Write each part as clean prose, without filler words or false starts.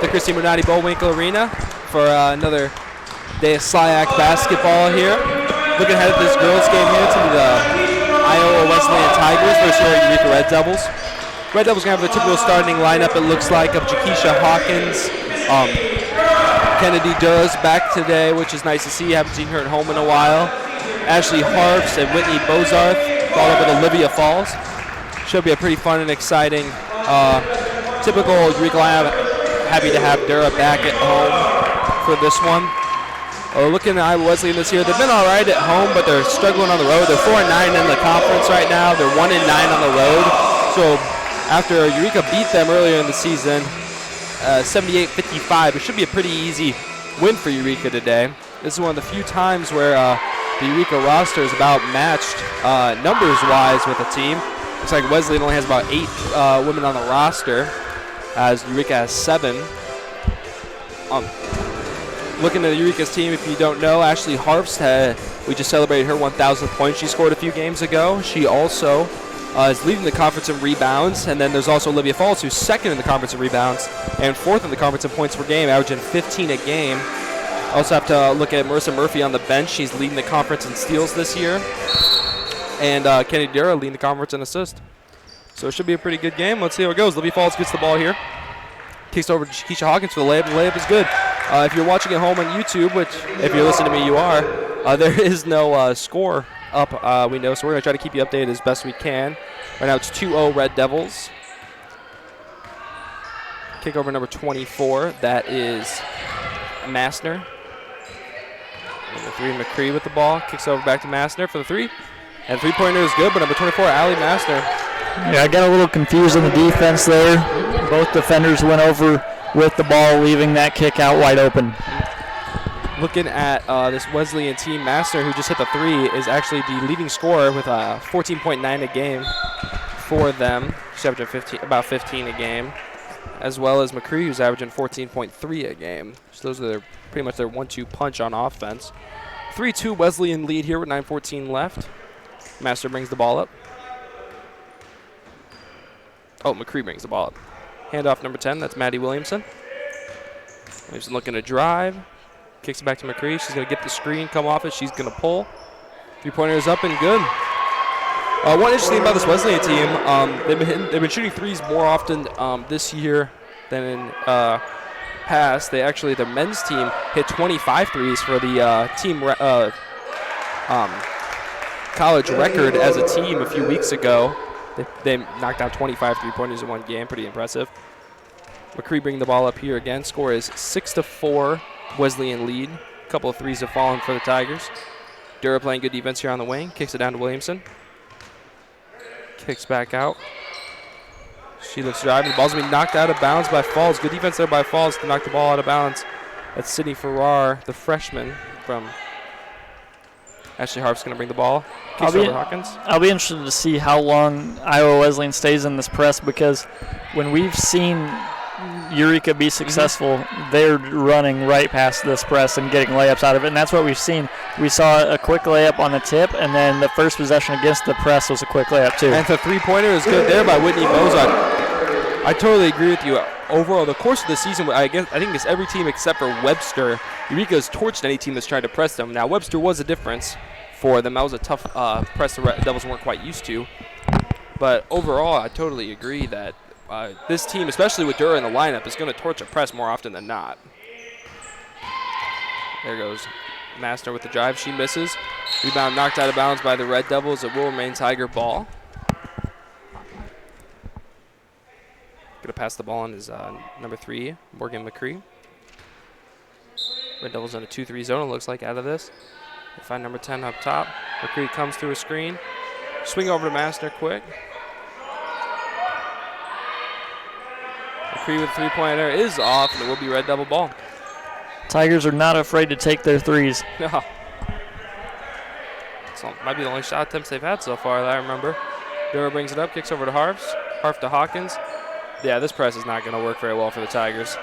the Christine Bernardi Bullwinkle Arena for another day of SLIAC basketball here. Looking ahead at this girls game here to the Iowa Wesleyan Tigers versus your Eureka Red Devils. Red Devils going to have the typical starting lineup, it looks like, of Jakisha Hawkins. Kennedy Durr's back today, which is nice to see. Haven't seen her at home in a while. Ashley Harps and Whitney Bozarth, followed with Olivia Falls. Should be a pretty fun and exciting typical Eureka lineup. Happy to have Durra back at home for this one. Looking at Iowa Wesleyan this year, they've been all right at home, but they're struggling on the road. They're 4-9 in the conference right now. They're 1-9 on the road. So after Eureka beat them earlier in the season, 78-55, it should be a pretty easy win for Eureka today. This is one of the few times where the Eureka roster is about matched numbers-wise with the team. Looks like Wesleyan only has about 8 women on the roster, as Eureka has 7. Looking at Eureka's team, if you don't know, Ashley Harps, we just celebrated her 1,000th point she scored a few games ago. She also is leading the conference in rebounds, and then there's also Olivia Falls, who's second in the conference in rebounds and 4th in the conference in points per game, averaging 15 a game. Also have to look at Marissa Murphy on the bench. She's leading the conference in steals this year. And Kennedy Durra leading the conference in assists. So it should be a pretty good game. Let's see how it goes. Olivia Falls gets the ball here. Kicks over to Keisha Hawkins for the layup. The layup is good. If you're watching at home on YouTube, which if you're listening to me, you are, there is no score up, we know. So we're going to try to keep you updated as best we can. Right now it's 2-0 Red Devils. Kick over number 24. That is Massner. Number 3, McCree with the ball. Kicks over back to Massner for the 3. And three-pointer is good, but number 24, Allie Massner. Yeah, I got a little confused on the defense there. Both defenders went over with the ball, leaving that kick out wide open. Looking at this Wesleyan team, Massner, who just hit the 3, is actually the leading scorer with 14.9 a game for them. She's averaging about 15 a game, as well as McCree, who's averaging 14.3 a game. So those are pretty much their 1-2 punch on offense. 3-2 Wesleyan lead here with 9:14 left. Massner brings the ball up. Oh, McCree brings the ball up. Handoff number 10, that's Maddie Williamson. Williamson looking to drive. Kicks it back to McCree. She's going to get the screen, come off it. She's going to pull. Three-pointer is up and good. One interesting thing about this Wesleyan team, they've been shooting threes more often this year than in past. Their men's team hit 25 threes for the team college record as a team a few weeks ago. They knocked down 25 three-pointers in one game. Pretty impressive. McCree bringing the ball up here again. Score is 6-4. Wesleyan lead. A couple of threes have fallen for the Tigers. Durra playing good defense here on the wing. Kicks it down to Williamson. Kicks back out. She looks driving. The ball's going to be knocked out of bounds by Falls. Good defense there by Falls to knock the ball out of bounds. That's Sydney Farrar, the freshman from Ashley Harp's going to bring the ball. Kicks over Hawkins. I'll be interested to see how long Iowa Wesleyan stays in this press, because when we've seen Eureka be successful, they're running right past this press and getting layups out of it, and that's what we've seen. We saw a quick layup on the tip, and then the first possession against the press was a quick layup too. And the three-pointer is good there by Whitney Bozarth. I totally agree with you. Overall, the course of the season, I think it's every team except for Webster. Eureka's torched any team that's tried to press them. Now, Webster was a difference for them. That was a tough press the Devils weren't quite used to. But overall, I totally agree that this team, especially with Durra in the lineup, is going to torch a press more often than not. There goes Massner with the drive. She misses. Rebound knocked out of bounds by the Red Devils. It will remain Tiger ball. Going to pass the ball on is number 3, Morgan McCree. Red Devils in a 2-3 zone, it looks like, out of this. They find number 10 up top. McCree comes through a screen. Swing over to Massner quick. McCree with a three-pointer is off, and it will be Red Devil ball. Tigers are not afraid to take their threes. No. So might be the only shot attempts they've had so far that I remember. Durra brings it up, kicks over to Harps. Harp to Hawkins. Yeah, this press is not going to work very well for the Tigers,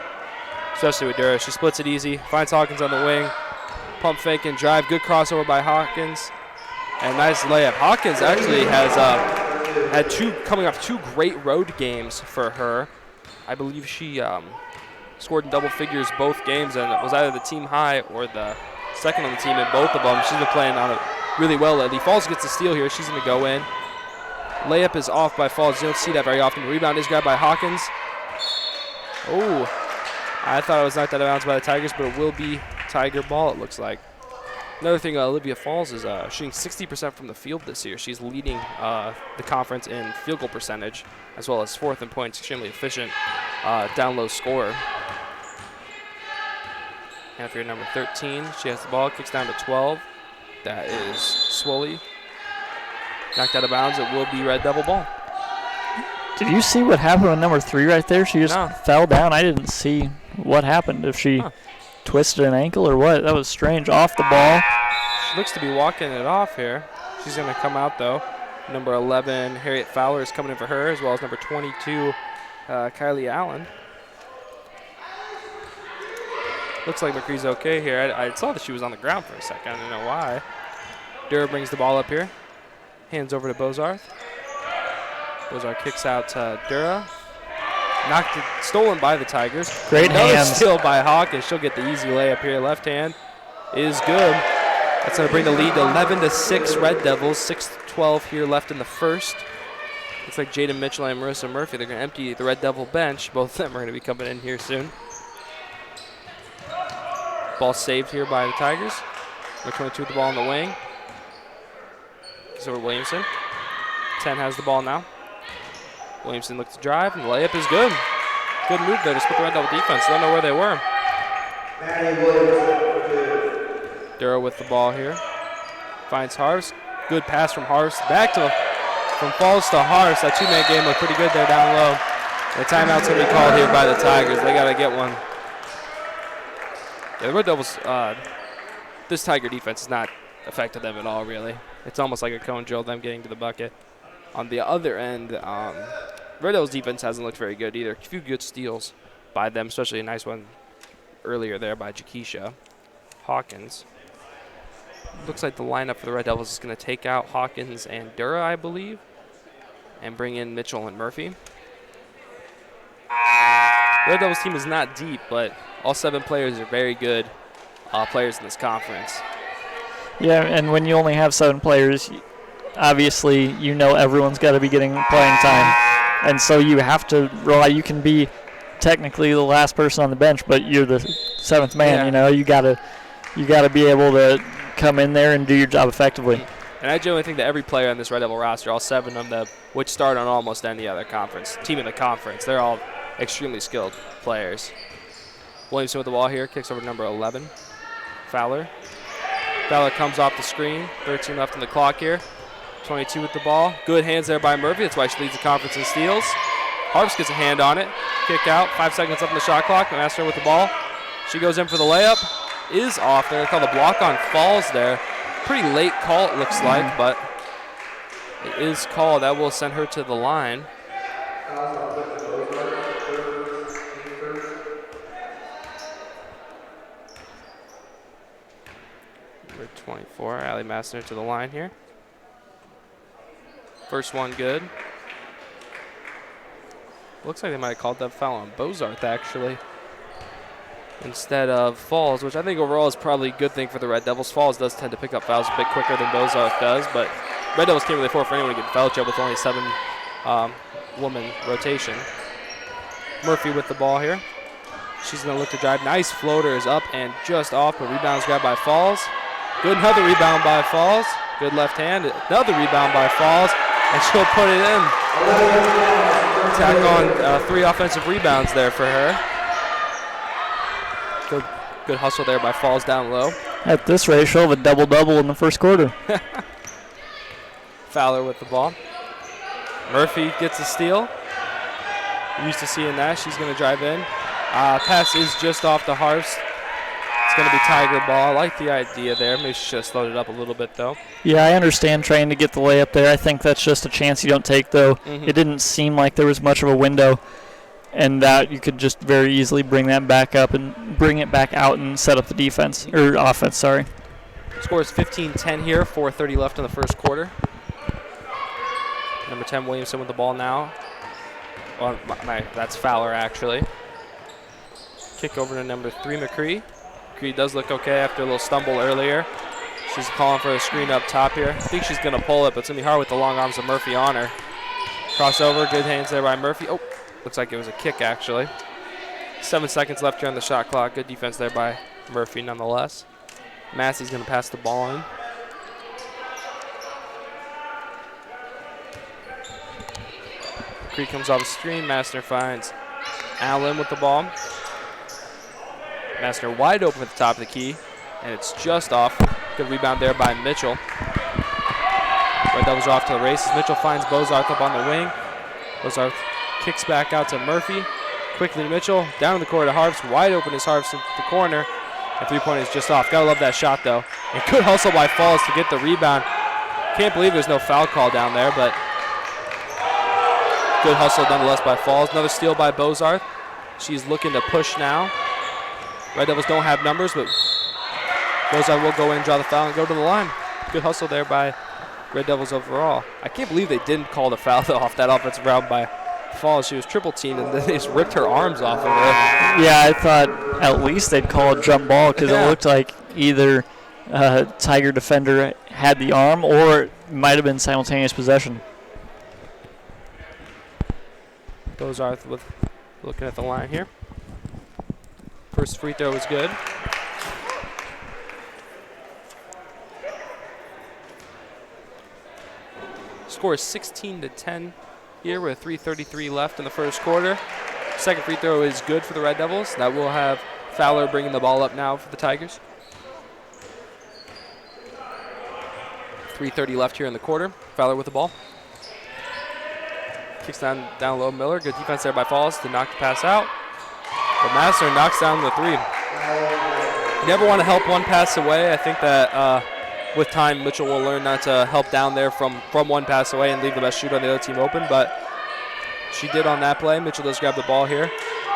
especially with Durra. She splits it easy, finds Hawkins on the wing. Pump fake and drive. Good crossover by Hawkins. And nice layup. Hawkins actually has had coming off 2 great road games for her. I believe she scored in double figures both games, and it was either the team high or the second on the team in both of them. She's been playing on it really well lately. Falls gets the steal here. She's going to go in. Layup is off by Falls. You don't see that very often. The rebound is grabbed by Hawkins. Oh, I thought it was knocked out of bounds by the Tigers, but it will be Tiger ball, it looks like. Another thing, Olivia Falls is shooting 60% from the field this year. She's leading the conference in field goal percentage, as well as fourth in points. Extremely efficient down low scorer. And for your number 13, she has the ball, kicks down to 12. That is Swoley. Knocked out of bounds. It will be Red Devil ball. Did you see what happened with number 3 right there? She just fell down. I didn't see what happened. If she twisted an ankle or what. That was strange. Off the ball. She looks to be walking it off here. She's going to come out, though. Number 11, Harriet Fowler, is coming in for her, as well as number 22, Kylie Allen. Looks like McCree's okay here. I saw that she was on the ground for a second. I don't know why. Dura brings the ball up here. Hands over to Bozarth. Bozarth kicks out to Dura. Stolen by the Tigers. Great hands. Steal by Hawkins. She'll get the easy layup here. Left hand is good. That's going to bring the lead to 11-6 Red Devils. 6:12 here left in the first. Looks like Jaden Mitchell and Marissa Murphy. They're going to empty the Red Devil bench. Both of them are going to be coming in here soon. Ball saved here by the Tigers. Number 22 with the ball on the wing. It's over Williamson. 10 has the ball now. Williamson looks to drive, and the layup is good. Good move there to split the Red Devil defense. Don't know where they were. Dura with the ball here. Finds Harvs. Good pass from Harvs. From Falls to Harvs. That two-man game looked pretty good there down low. The timeout's going to be called here by the Tigers. They got to get one. Yeah, the Red Devils, this Tiger defense has not affected them at all, really. It's almost like a cone drill, them getting to the bucket. On the other end, Red Devils defense hasn't looked very good either. A few good steals by them, especially a nice one earlier there by Jakisha Hawkins. Looks like the lineup for the Red Devils is going to take out Hawkins and Dura, I believe, and bring in Mitchell and Murphy. The Red Devils team is not deep, but all 7 players are very good players in this conference. Yeah, and when you only have 7 players, obviously you know everyone's got to be getting playing time. And so you have to rely. You can be technically the last person on the bench, but you're the 7th man. Yeah. You know, you gotta be able to come in there and do your job effectively. And I generally think that every player on this Red Devil roster, all 7 of them, would start on almost any other team in the conference. They're all extremely skilled players. Williamson with the ball here, kicks over to number 11, Fowler. Fowler comes off the screen, 13 left in the clock here. 22 with the ball. Good hands there by Murphy. That's why she leads the conference in steals. Harps gets a hand on it. Kick out. 5 seconds left in the shot clock. Master with the ball. She goes in for the layup. Is off. They're going to call the block on Falls there. Pretty late call, it looks like, but it is called. That will send her to the line. Number 24, Allie Massner to the line here. First one good. Looks like they might have called that foul on Bozarth, actually, instead of Falls, which I think overall is probably a good thing for the Red Devils. Falls does tend to pick up fouls a bit quicker than Bozarth does, but Red Devils can't really afford for anyone to get in foul trouble with only a 7-woman rotation. Murphy with the ball here. She's going to look to drive. Nice floater is up and just off, but rebound's grabbed by Falls. Good, another rebound by Falls. Good left hand. Another rebound by Falls, and she'll put it in. Tack on 3 offensive rebounds there for her. Good hustle there by Falls down low. At this rate, she'll have a double-double in the first quarter. Fowler with the ball. Murphy gets a steal. Used to seeing that. She's going to drive in. Pass is just off the Harps. It's going to be Tiger ball. I like the idea there. Maybe she should have slowed it up a little bit, though. Yeah, I understand trying to get the layup there. I think that's just a chance you don't take, though. It didn't seem like there was much of a window, and that you could just very easily bring that back up and bring it back out and set up the defense, or offense, sorry. Score is 15-10 here, 4:30 left in the first quarter. Number 10, Williamson with the ball now. Well, that's Fowler, actually. Kick over to number 3, McCree. McCree does look okay after a little stumble earlier. She's calling for a screen up top here. I think she's going to pull it, but it's going to be hard with the long arms of Murphy on her. Crossover, good hands there by Murphy. Oh, looks like it was a kick, actually. 7 seconds left here on the shot clock. Good defense there by Murphy, nonetheless. Massey's going to pass the ball in. McCree comes off the screen. Massner finds Allen with the ball. Massner wide open at the top of the key, and it's just off. Good rebound there by Mitchell. Red Devils are off to the races. Mitchell finds Bozarth up on the wing. Bozarth kicks back out to Murphy. Quickly Mitchell down in the corner to Harps. Wide open is Harps in the corner. And three-pointer is just off. Gotta love that shot though. And good hustle by Falls to get the rebound. Can't believe there's no foul call down there, but good hustle nonetheless by Falls. Another steal by Bozarth. She's looking to push now. Red Devils don't have numbers, but Bozarth will go in, draw the foul, and go to the line. Good hustle there by Red Devils overall. I can't believe they didn't call the foul though off that offensive round by Falls. She was triple teamed and then they just ripped her arms off of her. Yeah, I thought at least they'd call a jump ball because it looked like either Tiger defender had the arm or it might have been simultaneous possession. Bozarth with looking at the line here. First free throw was good. Score is 16-10 here with 3:33 left in the first quarter. Second free throw is good for the Red Devils. That will have Fowler bringing the ball up now for the Tigers. 3:30 left here in the quarter. Fowler with the ball. Kicks down low Miller. Good defense there by Falls to knock the pass out. But Massner knocks down the three. You never want to help one pass away. I think that with time, Mitchell will learn not to help down there from one pass away and leave the best shooter on the other team open, but she did on that play. Mitchell does grab the ball here.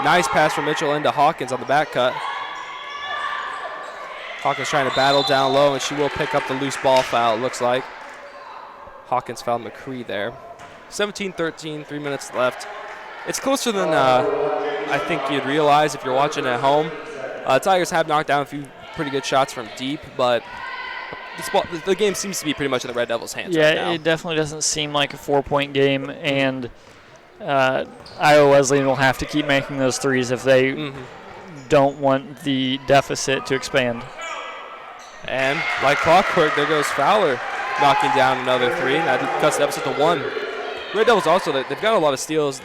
Nice pass from Mitchell into Hawkins on the back cut. Hawkins trying to battle down low, and she will pick up the loose ball foul, it looks like. Hawkins fouled McCree there. 17-13, 3 minutes left. It's closer than I think you'd realize if you're watching at home. Tigers have knocked down a few pretty good shots from deep, but the game seems to be pretty much in the Red Devils' hands right now. Yeah, it definitely doesn't seem like a 4-point game, and Iowa Wesleyan will have to keep making those threes if they don't want the deficit to expand. And like clockwork, there goes Fowler knocking down another three. That cuts the deficit to 1. Red Devils also, they've got a lot of steals.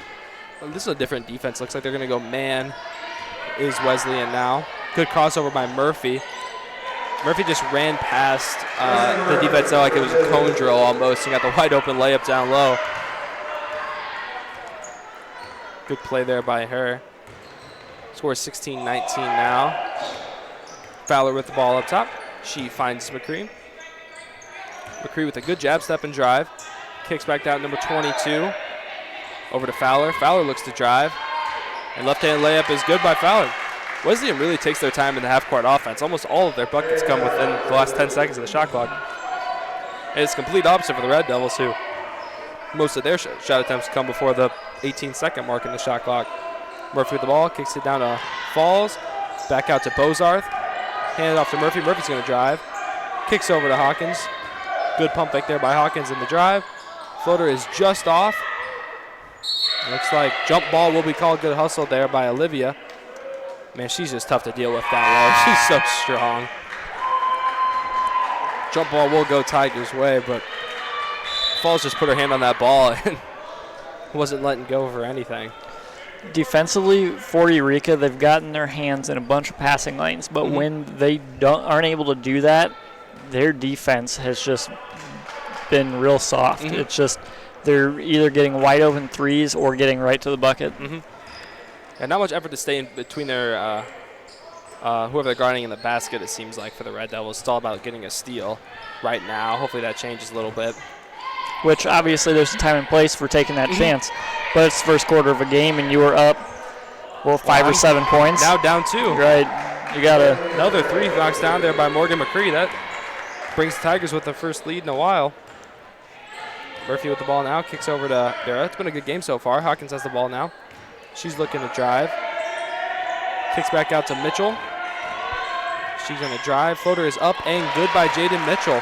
This is a different defense. Looks like they're going to go man is Wesleyan now. Good crossover by Murphy. Murphy just ran past the defense like it was a cone drill almost. He got the wide open layup down low. Good play there by her. Score 16-19 now. Fowler with the ball up top. She finds McCree. McCree with a good jab step and drive. Kicks back down number 22. Over to Fowler. Fowler looks to drive. And left-hand layup is good by Fowler. Wesleyan really takes their time in the half-court offense. Almost all of their buckets come within the last 10 seconds of the shot clock. And it's complete opposite for the Red Devils, who most of their shot attempts come before the 18-second mark in the shot clock. Murphy with the ball, kicks it down to Falls. Back out to Bozarth. Hand it off to Murphy. Murphy's going to drive. Kicks over to Hawkins. Good pump fake there by Hawkins in the drive. Floater is just off. Looks like jump ball will be called. Good hustle there by Olivia. Man, she's just tough to deal with down low. She's so strong. Jump ball will go Tigers' way, but Falls just put her hand on that ball and wasn't letting go for anything. Defensively, for Eureka, they've gotten their hands in a bunch of passing lanes, but when they aren't able to do that, their defense has just been real soft. It's just they're either getting wide open threes or getting right to the bucket. And not much effort to stay in between their whoever they're guarding in the basket, it seems like, for the Red Devils. It's all about getting a steal right now. Hopefully that changes a little bit. Which, obviously, there's a time and place for taking that chance. But it's the first quarter of a game, and you were up, 5 or 7 points. Now down 2. Right. You got another three knocks down there by Morgan McCree. That brings the Tigers with the first lead in a while. Murphy with the ball now. Kicks over to Vera. It's been a good game so far. Hawkins has the ball now. She's looking to drive. Kicks back out to Mitchell. She's going to drive. Floater is up and good by Jaden Mitchell.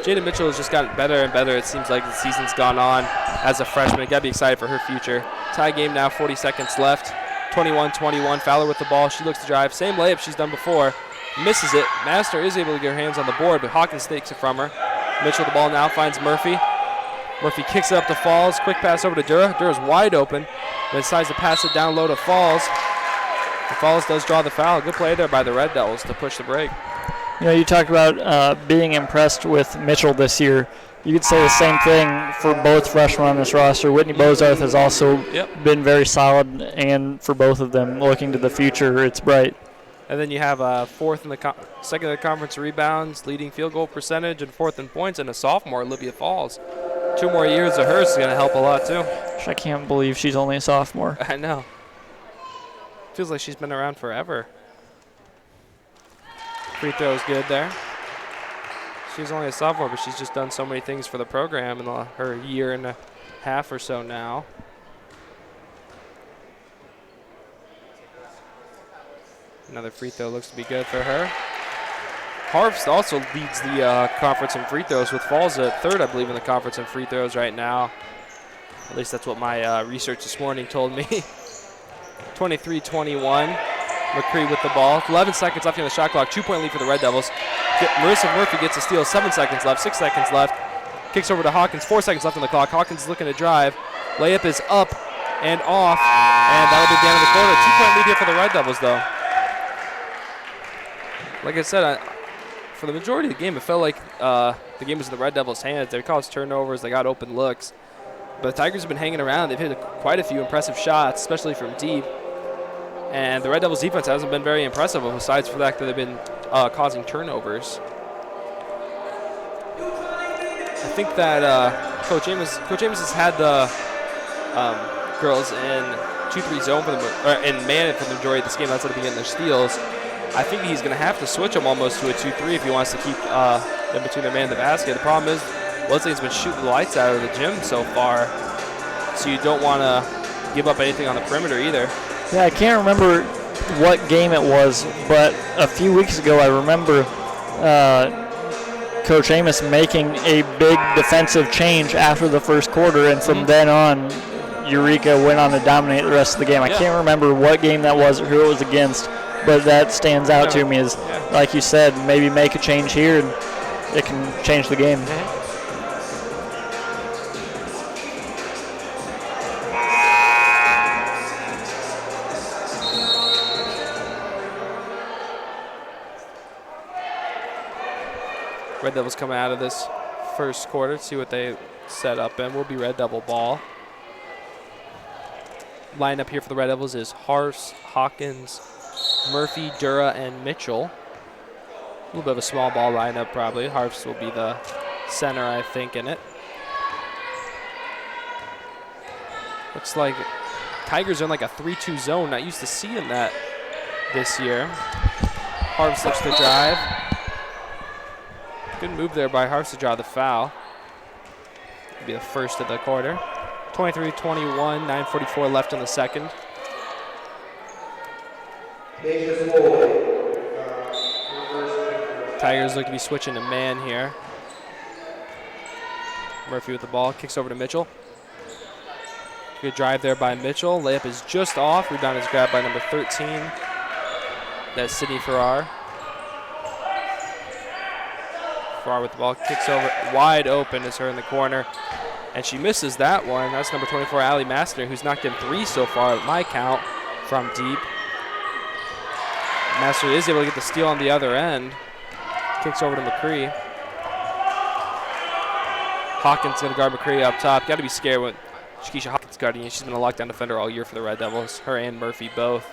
Jaden Mitchell has just gotten better and better. It seems like the season's gone on as a freshman. Got to be excited for her future. Tie game now, 40 seconds left. 21-21. Fowler with the ball. She looks to drive. Same layup she's done before. Misses it. Master is able to get her hands on the board, but Hawkins takes it from her. Mitchell the ball now finds Murphy. Murphy kicks it up to Falls. Quick pass over to Dura. Dura's wide open. Then decides to pass it down low to Falls. And Falls does draw the foul. Good play there by the Red Devils to push the break. You know, you talked about being impressed with Mitchell this year. You could say the same thing for both freshmen on this roster. Whitney Bozarth has also been very solid, and for both of them, looking to the future, it's bright. And then you have fourth in the second in the conference rebounds, leading field goal percentage, and fourth in points, and a sophomore, Olivia Falls. 2 more years of hers is going to help a lot, too. I can't believe she's only a sophomore. I know. Feels like she's been around forever. Free throw is good there. She's only a sophomore, but she's just done so many things for the program in her year and a half or so now. Another free throw looks to be good for her. Harvest also leads the conference in free throws with Falls at third, I believe, in the conference in free throws right now. At least that's what my research this morning told me. 23-21. McCree with the ball. 11 seconds left on the shot clock. 2-point lead for the Red Devils. Marissa Murphy gets a steal. 7 seconds left. 6 seconds left. Kicks over to Hawkins. 4 seconds left on the clock. Hawkins is looking to drive. Layup is up and off. And that'll be the end of the quarter. 2-point lead here for the Red Devils, though. Like I said, for the majority of the game, it felt like the game was in the Red Devils' hands. They caused turnovers. They got open looks. But the Tigers have been hanging around. They've hit quite a few impressive shots, especially from deep. And the Red Devils' defense hasn't been very impressive, besides for the fact that they've been causing turnovers. I think that Coach Amos has had the girls in 2-3 zone for in man for the majority of this game. That's how they've been getting their steals. I think he's going to have to switch them almost to a 2-3 if he wants to keep them between their man and the basket. The problem is Wesleyan's been shooting the lights out of the gym so far, so you don't want to give up anything on the perimeter either. Yeah, I can't remember what game it was, but a few weeks ago I remember Coach Amos making a big defensive change after the first quarter, and from then on, Eureka went on to dominate the rest of the game. I can't remember what game that was or who it was against, but that stands out to me as, like you said, maybe make a change here and it can change the game. Red Devils coming out of this first quarter to see what they set up in. Will be Red Devil ball. Lineup here for the Red Devils is Harfs, Hawkins, Murphy, Dura, and Mitchell. A little bit of a small ball lineup probably. Harfs will be the center, I think, in it. Looks like Tigers are in like a 3-2 zone. Not used to seeing that this year. Harfs looks to drive. Good move there by Harfs to draw the foul. It'll be the first of the quarter. 23-21, 9:44 left in the second. Tigers look to be switching to man here. Murphy with the ball, kicks over to Mitchell. Good drive there by Mitchell. Layup is just off. Rebound is grabbed by number 13. That's Sydney Farrar. Farrar with the ball, kicks over. Wide open is her in the corner. And she misses that one. That's number 24, Allie Massner, who's knocked in 3 so far at my count from deep. Massner is able to get the steal on the other end. Kicks over to McCree. Hawkins going to guard McCree up top. Got to be scared when Shakisha Hawkins guarding you. She's been a lockdown defender all year for the Red Devils. Her and Murphy both.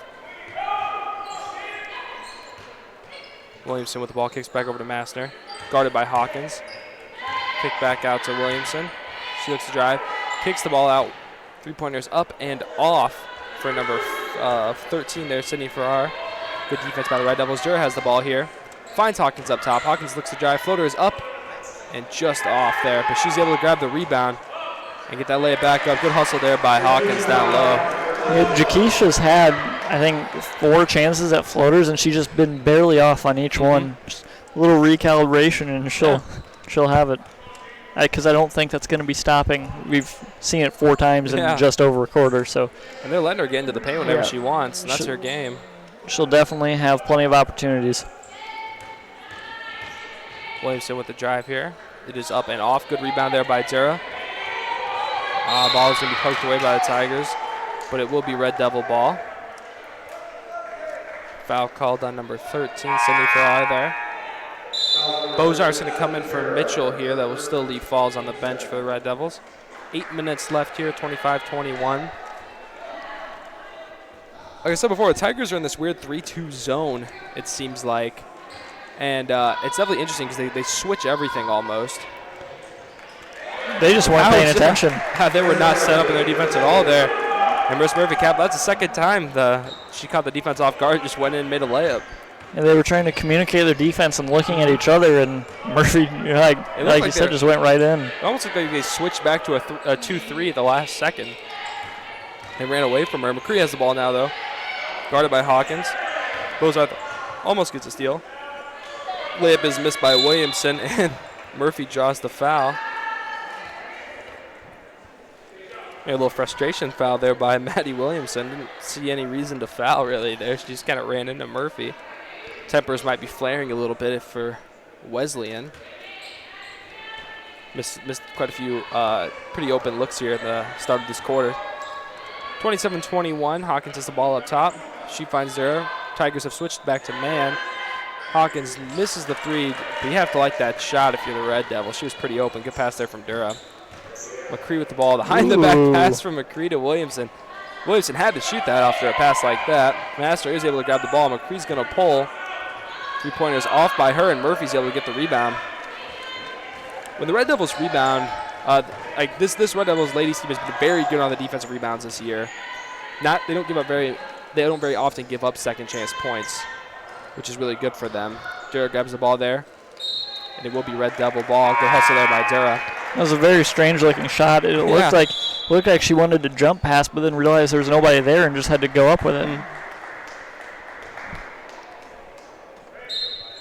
Williamson with the ball, kicks back over to Massner. Guarded by Hawkins. Kick back out to Williamson. She looks to drive. Kicks the ball out. 3-pointers up and off for number 13 there, Sydney Farrar. Good defense by the Red Devils. Jura has the ball here. Finds Hawkins up top. Hawkins looks to drive. Floater is up and just off there, but she's able to grab the rebound and get that layup back up. Good hustle there by Hawkins down low. Jakisha's had, I think, 4 chances at floaters, and she's just been barely off on each one. Just a little recalibration, and she'll have it. Because I don't think that's going to be stopping. We've seen it 4 times in just over a quarter. So. And they're letting her get into the paint whenever she wants, and that's her game. She'll definitely have plenty of opportunities. Williamson with the drive here. It is up and off. Good rebound there by Dura. Ball is going to be poked away by the Tigers, but it will be Red Devil ball. Foul called on number 13, Sydney Ferrari there. Bozart's going to come in for Mitchell here. That will still leave Falls on the bench for the Red Devils. 8 minutes left here, 25-21. Like I said before, the Tigers are in this weird 3-2 zone, it seems like. And it's definitely interesting because they switch everything almost. They just weren't paying attention. They were not set up in their defense at all there. And Miss Murphy capped. That's the second time she caught the defense off guard, just went in and made a layup. And they were trying to communicate their defense and looking at each other, and Murphy, like you said, just went right in. It almost looked like they switched back to a 2-3 at the last second. They ran away from her. McCree has the ball now, though. Guarded by Hawkins. Bozarth almost gets a steal. Layup is missed by Williamson, and Murphy draws the foul. A little frustration foul there by Maddie Williamson. Didn't see any reason to foul really there. She just kind of ran into Murphy. Tempers might be flaring a little bit for Wesleyan. Missed quite a few pretty open looks here at the start of this quarter. 27-21, Hawkins has the ball up top. She finds Dura. Tigers have switched back to man. Hawkins misses the 3, but you have to like that shot if you're the Red Devil. She was pretty open. Good pass there from Dura. McCree with the ball. Behind-the-back pass from McCree to Williamson. Williamson had to shoot that after a pass like that. Master is able to grab the ball. McCree's going to pull. 3-pointers off by her, and Murphy's able to get the rebound. When the Red Devils rebound, like this Red Devils ladies team has been very good on the defensive rebounds this year. They don't very often give up second chance points, which is really good for them. Dura grabs the ball there, and it will be Red Devil ball. Good hustle there by Dura. That was a very strange-looking shot. It looked like she wanted to jump pass, but then realized there was nobody there and just had to go up with it.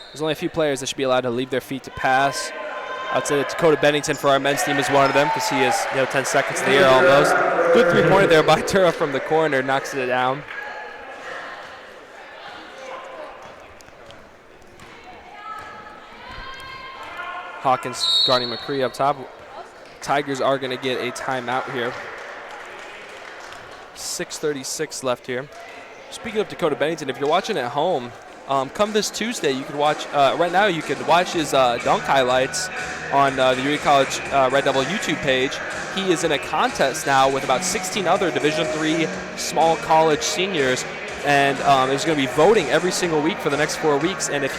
There's only a few players that should be allowed to leave their feet to pass. I'd say that Dakota Bennington for our men's team is one of them because he is 10 seconds in the air almost. Good 3-pointer there by Dura from the corner, knocks it down. Hawkins guarding McCree up top. Tigers are going to get a timeout here. 6:36 left here. Speaking of Dakota Bennington, if you're watching at home, come this Tuesday, you can watch. Right now, you can watch his dunk highlights on the Eureka College Red Devil YouTube page. He is in a contest now with about 16 other Division III small college seniors, and there's going to be voting every single week for the next 4 weeks. And if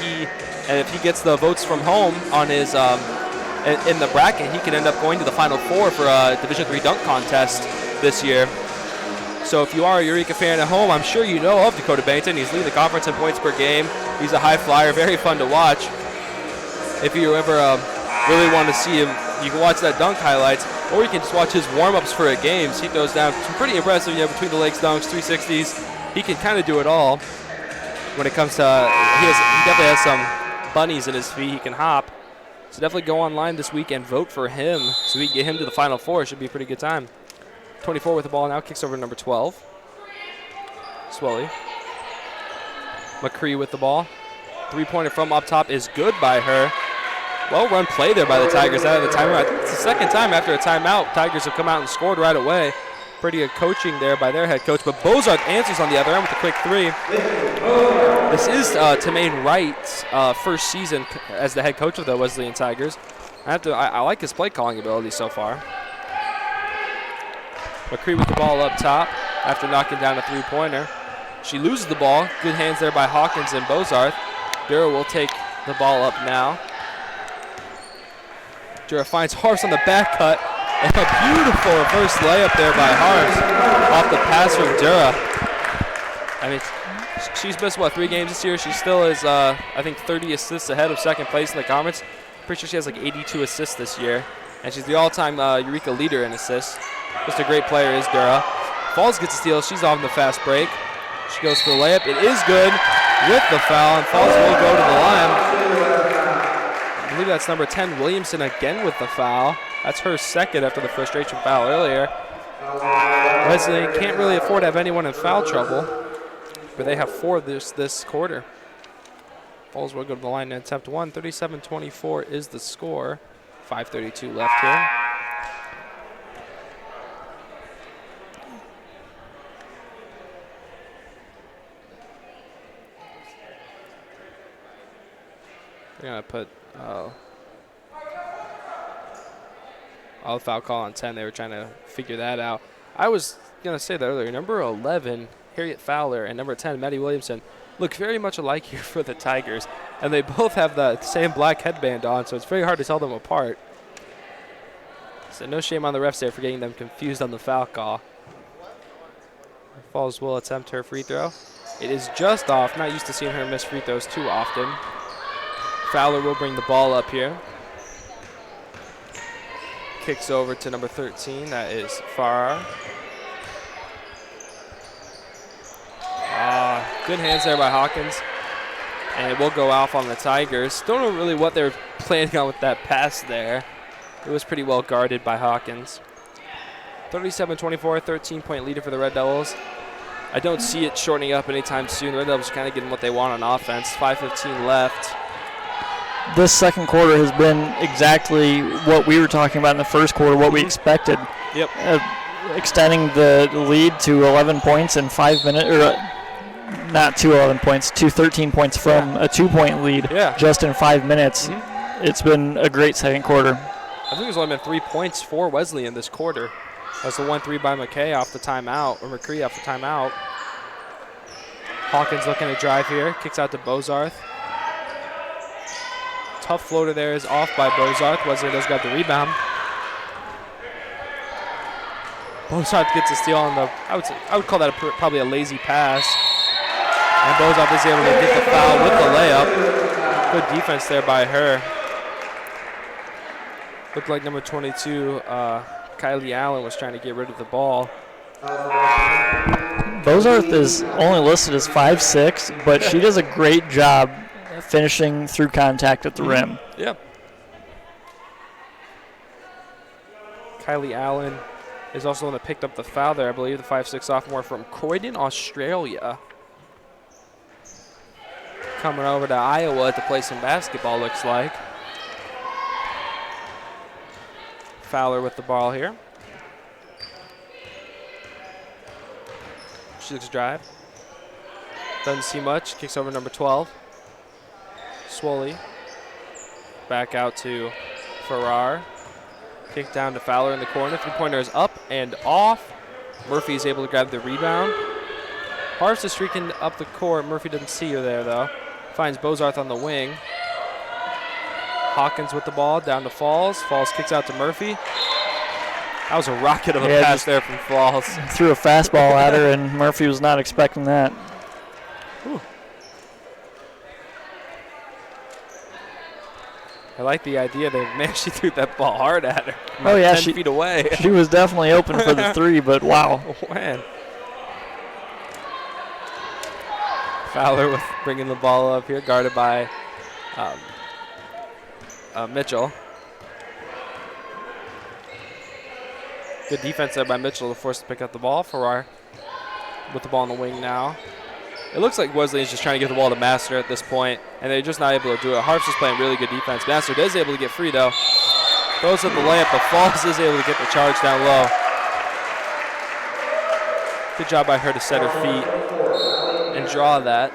he gets the votes from home on his in the bracket, he could end up going to the Final Four for a Division III dunk contest this year. So if you are a Eureka fan at home, I'm sure you know of Dakota Bennington. He's leading the conference in points per game. He's a high flyer, very fun to watch. If you ever really want to see him, you can watch that dunk highlights, or you can just watch his warm-ups for a game. He throws down some pretty impressive, between the legs dunks, 360s. He can kind of do it all. When it comes to, he definitely has some bunnies in his feet. He can hop. So definitely go online this week and vote for him so we can get him to the Final Four. It should be a pretty good time. 24 with the ball now, kicks over to number 12. Swelly. McCree with the ball. 3-pointer from up top is good by her. Well-run play there by the Tigers out of the timeout. It's the second time after a timeout. Tigers have come out and scored right away. Pretty good coaching there by their head coach. But Bozarth answers on the other end with a quick 3. This is Tamaine Wright's first season as the head coach of the Wesleyan Tigers. I like his play calling ability so far. McCree with the ball up top after knocking down a 3-pointer. She loses the ball. Good hands there by Hawkins and Bozarth. Dura will take the ball up now. Dura finds Harps on the back cut. And a beautiful reverse layup there by Harps off the pass from Dura. I mean, she's missed, 3 games this year? She still is, I think, 30 assists ahead of second place in the conference. Pretty sure she has 82 assists this year. And she's the all-time Eureka leader in assists. Just a great player is Dura. Falls gets a steal. She's on the fast break. She goes for the layup. It is good with the foul, and Falls will go to the line. I believe that's number 10, Williamson, again with the foul. That's her second after the frustration foul earlier. Wesleyan can't really afford to have anyone in foul trouble, but they have 4 this quarter. Falls will go to the line and attempt one. 37-24 is the score. 5:32 left here. They're going to put all foul call on 10. They were trying to figure that out. I was going to say that earlier. Number 11, Harriet Fowler, and number 10, Maddie Williamson, look very much alike here for the Tigers. And they both have the same black headband on, so it's very hard to tell them apart. So no shame on the refs there for getting them confused on the foul call. Falls will attempt her free throw. It is just off. Not used to seeing her miss free throws too often. Fowler will bring the ball up here. Kicks over to number 13. That is Farrar. Good hands there by Hawkins. And it will go off on the Tigers. Don't know really what they're planning on with that pass there. It was pretty well guarded by Hawkins. 37-24, 13-point leader for the Red Devils. I don't see it shortening up anytime soon. The Red Devils are kind of getting what they want on offense. 5:15 left. This second quarter has been exactly what we were talking about in the first quarter, what we expected. Yep. Extending the lead to 11 points in 5 minutes, or not to 11 points, to 13 points from a 2-point lead just in 5 minutes. It's been a great second quarter. I think there's only been 3 points for Wesleyan this quarter. That's the 1-3 by McKay off the timeout, or McCree off the timeout. Hawkins looking to drive here, kicks out to Bozarth. Tough floater there is off by Bozarth. Wesleyan does got the rebound. Bozarth gets a steal on the, I would call that probably a lazy pass. And Bozarth is able to get the foul with the layup. Good defense there by her. Looked like number 22, Kylie Allen, was trying to get rid of the ball. Bozarth is only listed as 5'6", but she does a great job finishing through contact at the rim. Yep. Kylie Allen is also the one that picked up the foul there, I believe, the 5'6" sophomore from Croydon, Australia. Coming over to Iowa to play some basketball, looks like. Fowler with the ball here. She looks drive. Doesn't see much. Kicks over number 12. Swoley. Back out to Farrar. Kick down to Fowler in the corner. Three-pointer is up and off. Murphy is able to grab the rebound. Harps is streaking up the court. Murphy doesn't see her there, though. Finds Bozarth on the wing. Hawkins with the ball, down to Falls. Falls kicks out to Murphy. That was a rocket of a pass there from Falls. Threw a fastball at her, and Murphy was not expecting that. Whew. I like the idea that, man, she threw that ball hard at her. Oh, yeah. 10 feet away. She was definitely open for the three, but wow. Man. Fowler with bringing the ball up here, guarded by Mitchell. Good defense there by Mitchell to force to pick up the ball. Farrar with the ball on the wing now. It looks like Wesleyan is just trying to get the ball to Master at this point, and they're just not able to do it. Harps is playing really good defense. Master is able to get free, though. Throws up the layup, but Falls is able to get the charge down low. Good job by her to set her feet and draw that.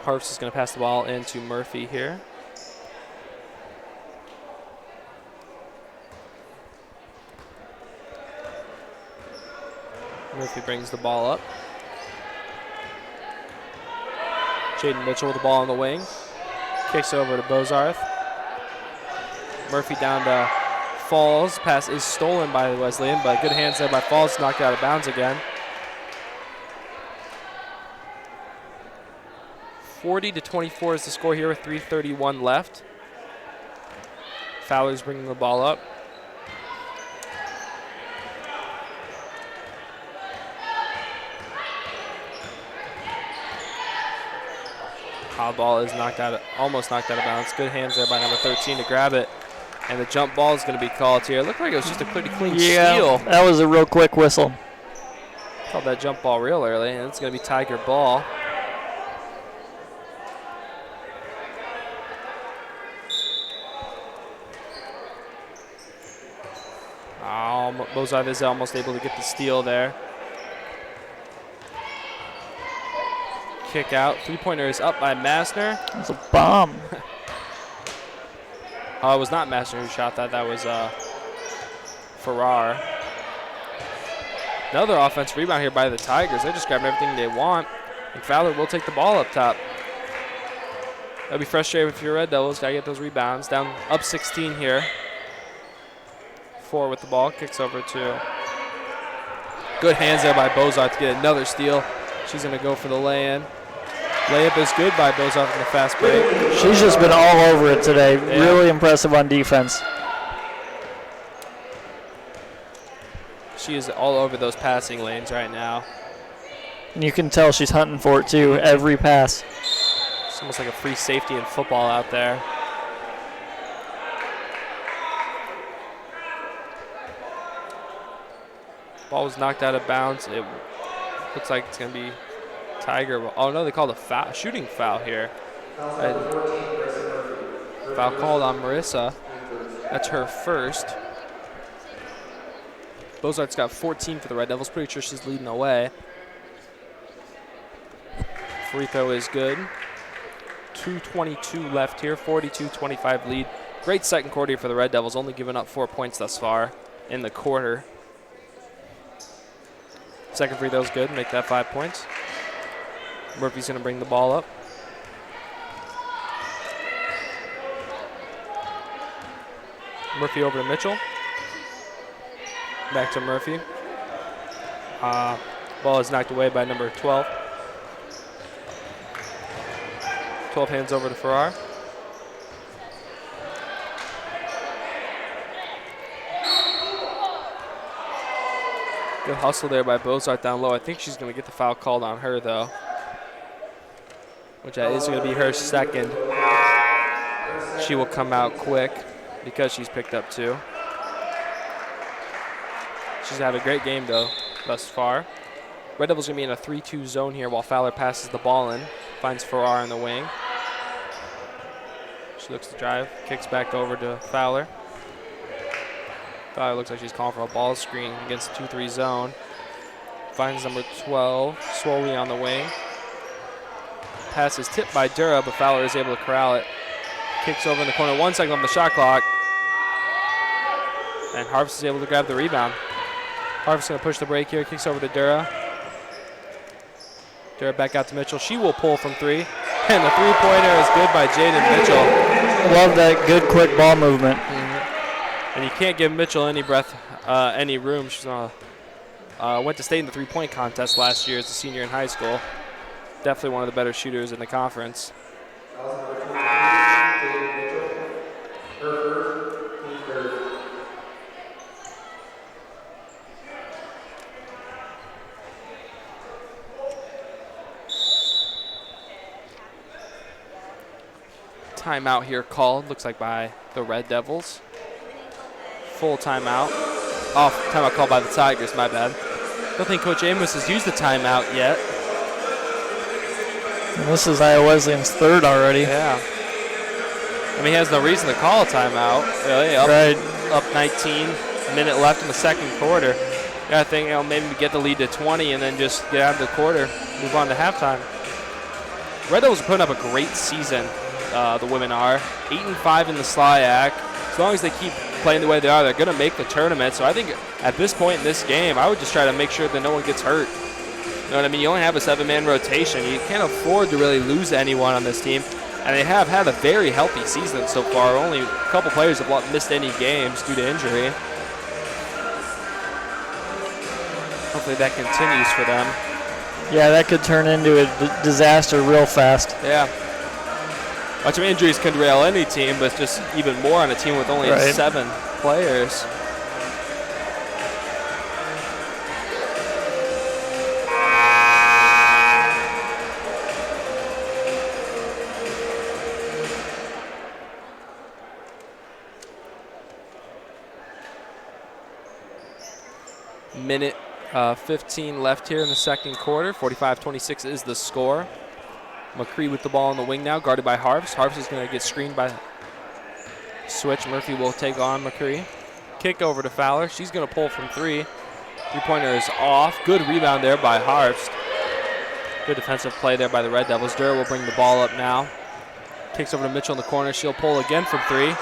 Harps is going to pass the ball into Murphy here. Murphy brings the ball up. Jaden Mitchell with the ball on the wing. Kicks over to Bozarth. Murphy down to Falls. Pass is stolen by Wesleyan, but good hands there by Falls, knocked out of bounds again. 40-24 is the score here with 3:31 left. Fowler's bringing the ball up. Ball is almost knocked out of bounds. Good hands there by number 13 to grab it. And the jump ball is going to be called here. It looked like it was just a pretty clean steal. That was a real quick whistle. Called that jump ball real early, and it's going to be Tiger ball. Bozard is almost able to get the steal there. Kick out. Three-pointer is up by Massner. It's a bomb. Oh, it was not Massner who shot that. That was Farrar. Another offensive rebound here by the Tigers. They just grabbed everything they want. And Fowler will take the ball up top. That'll be frustrating if you're Red Devils. Got to get those rebounds. Down up 16 here. 4 with the ball. Kicks over to. Good hands there by Bozart to get another steal. She's going to go for the lay-in. Layup is good by Bozart in the fast break. She's just been all over it today. Yeah. Really impressive on defense. She is all over those passing lanes right now. And you can tell she's hunting for it too, every pass. It's almost like a free safety in football out there. Ball was knocked out of bounds. It looks like it's going to be Tiger. Oh, no, they called a foul, shooting foul here. Foul called on Marissa. That's her first. Bozart's got 14 for the Red Devils. Pretty sure she's leading the way. Free throw is good. 2:22 left here. 42-25 lead. Great second quarter here for the Red Devils. Only giving up 4 points thus far in the quarter. Second free throw is good. Make that 5 points. Murphy's going to bring the ball up. Murphy over to Mitchell. Back to Murphy. Ball is knocked away by number 12. 12 hands over to Farrar. Good hustle there by Bozart down low. I think she's going to get the foul called on her, though, which is going to be her second. She will come out quick because she's picked up 2. She's had a great game, though, thus far. Red Devils going to be in a 3-2 zone here while Fowler passes the ball in. Finds Farrar in the wing. She looks to drive, kicks back over to Fowler. Fowler looks like she's calling for a ball screen against the 2-3 zone. Finds number 12, slowly on the wing. Pass is tipped by Dura, but Fowler is able to corral it. Kicks over in the corner, 1 second on the shot clock. And Harvest is able to grab the rebound. Harvest going to push the break here, kicks over to Dura. Dura back out to Mitchell. She will pull from 3. And the three-pointer is good by Jaden Mitchell. Love that good, quick ball movement. And you can't give Mitchell any any room. She's went to state in the three-point contest last year as a senior in high school. Definitely one of the better shooters in the conference. Timeout here called, looks like by the Red Devils. Full timeout. Oh, timeout called by the Tigers, my bad. Don't think Coach Amos has used the timeout yet. And this is Iowa Wesleyan's 3rd already. Yeah. I mean, he has no reason to call a timeout. Really. Up 19, minute left in the second quarter. Yeah, I think maybe get the lead to 20 and then just get out of the quarter, move on to halftime. Red Devils are putting up a great season. The women are 8-5 in the SLIAC. As long as they keep playing the way they are, they're going to make the tournament. So I think at this point in this game, I would just try to make sure that no one gets hurt. You know what I mean? You only have a 7-man rotation. You can't afford to really lose anyone on this team. And they have had a very healthy season so far. Only a couple players have missed any games due to injury. Hopefully that continues for them. Yeah, that could turn into a disaster real fast. Yeah. A bunch of injuries can derail any team, but just even more on a team with only 7 players. Minute 15 left here in the second quarter. 45-26 is the score. McCree with the ball on the wing now, guarded by Harps. Harps is going to get screened by Switch. Murphy will take on McCree. Kick over to Fowler. She's going to pull from three. Three-pointer is off. Good rebound there by Harps. Good defensive play there by the Red Devils. Dura will bring the ball up now. Kicks over to Mitchell in the corner. She'll pull again from three.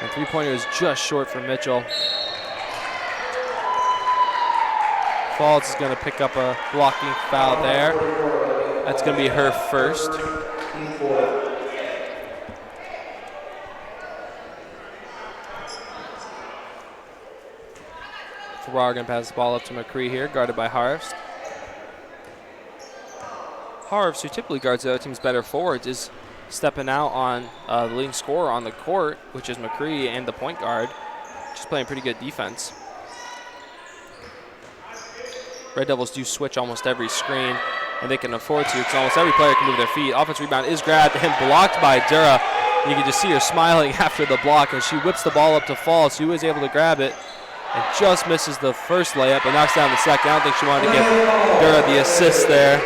And three-pointer is just short for Mitchell. Falls is going to pick up a blocking foul there. That's going to be her first. Farrar going to pass the ball up to McCree here, guarded by Harvst. Harvst, who typically guards the other team's better forwards, is stepping out on the leading scorer on the court, which is McCree, and the point guard, just playing pretty good defense. Red Devils do switch almost every screen, and they can afford to because almost every player can move their feet. Offensive rebound is grabbed and blocked by Dura. You can just see her smiling after the block as she whips the ball up to Falls, who is able to grab it and just misses the first layup and knocks down the second. I don't think she wanted to give Dura the assist there.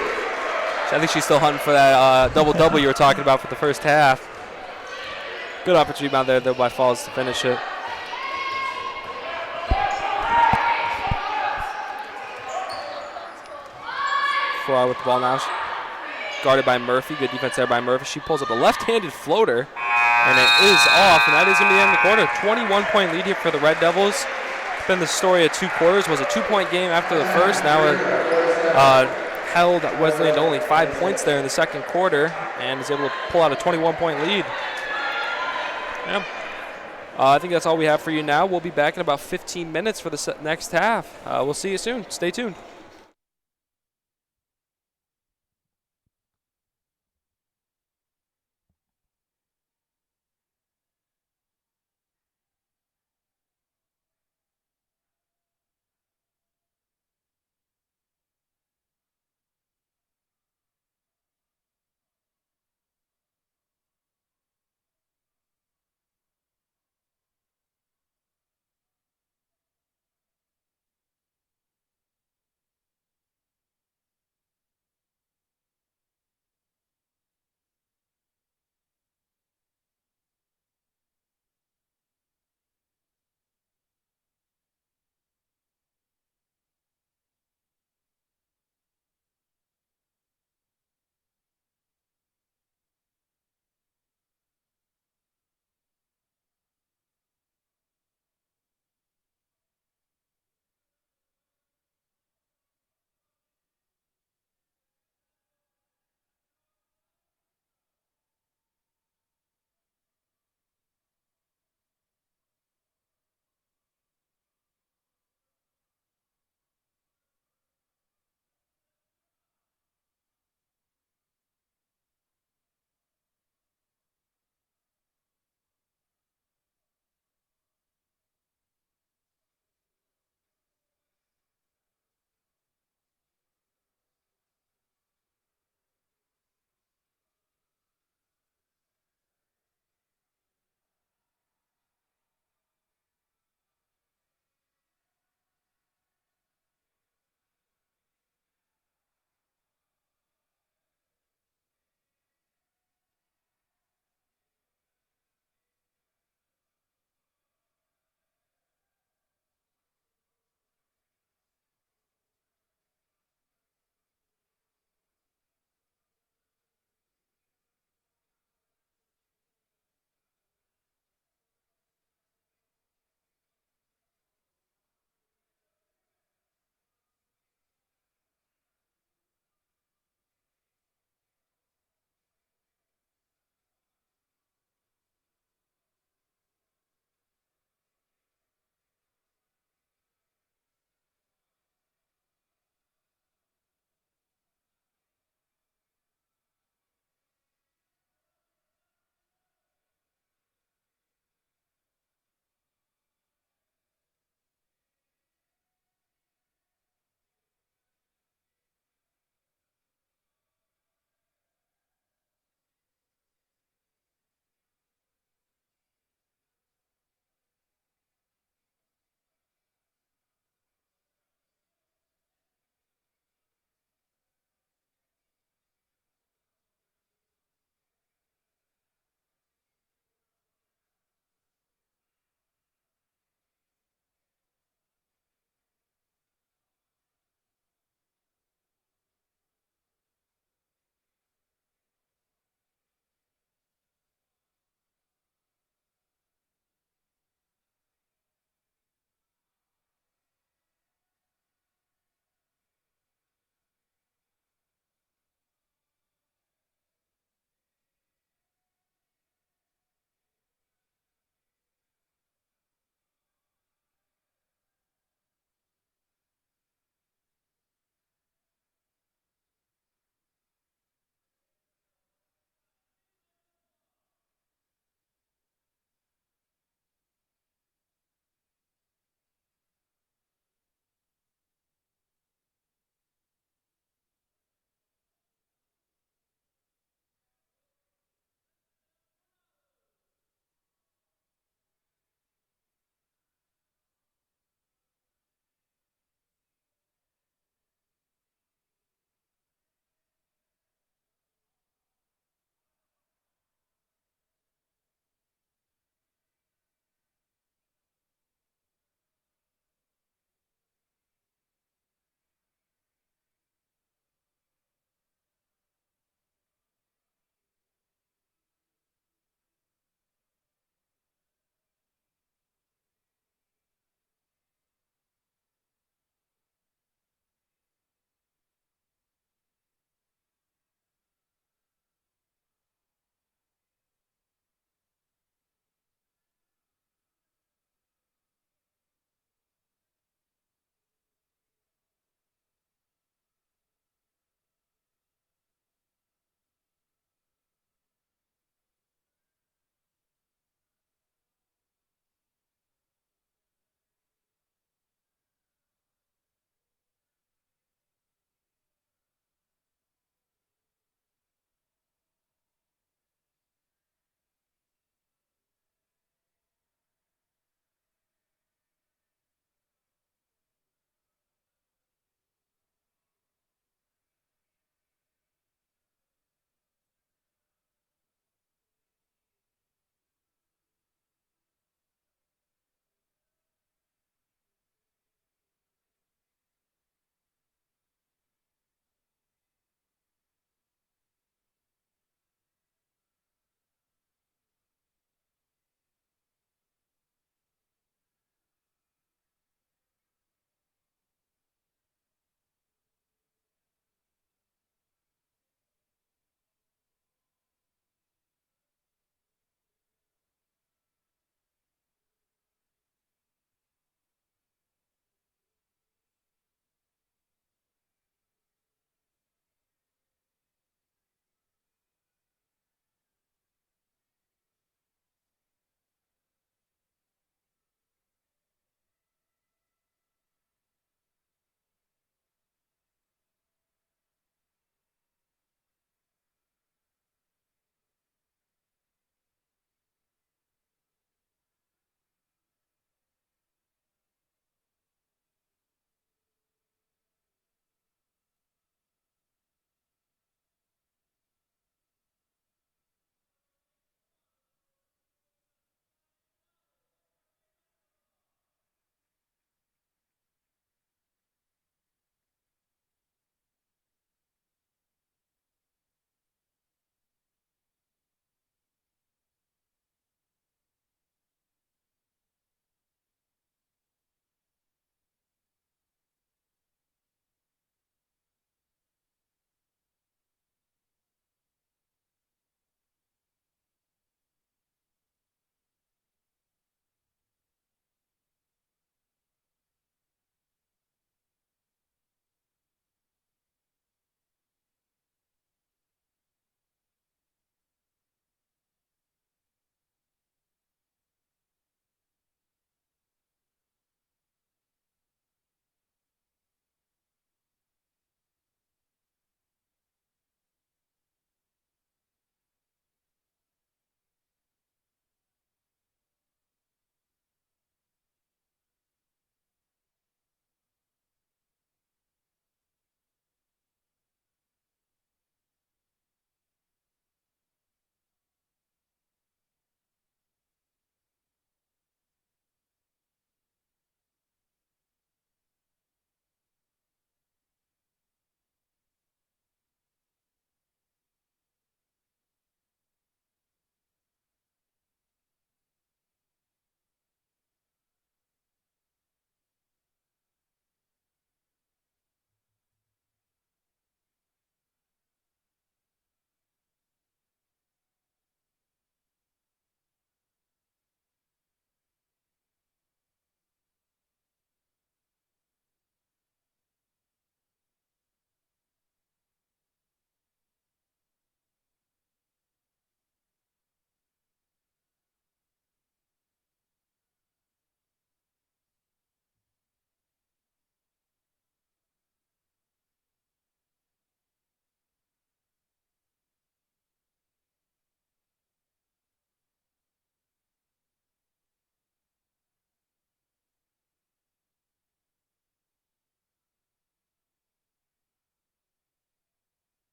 I think she's still hunting for that double-double you were talking about for the first half. Good offensive rebound there, though, by Falls to finish it. Farrar with the ball now. Guarded by Murphy. Good defense there by Murphy. She pulls up a left-handed floater, and it is off, and that is going to be in the quarter. 21-point lead here for the Red Devils. It's been the story of two quarters. It was a two-point game after the first. Now we're held Wesleyan to only 5 points there in the second quarter and is able to pull out a 21-point lead. Yeah. I think that's all we have for you now. We'll be back in about 15 minutes for the next half. We'll see you soon. Stay tuned.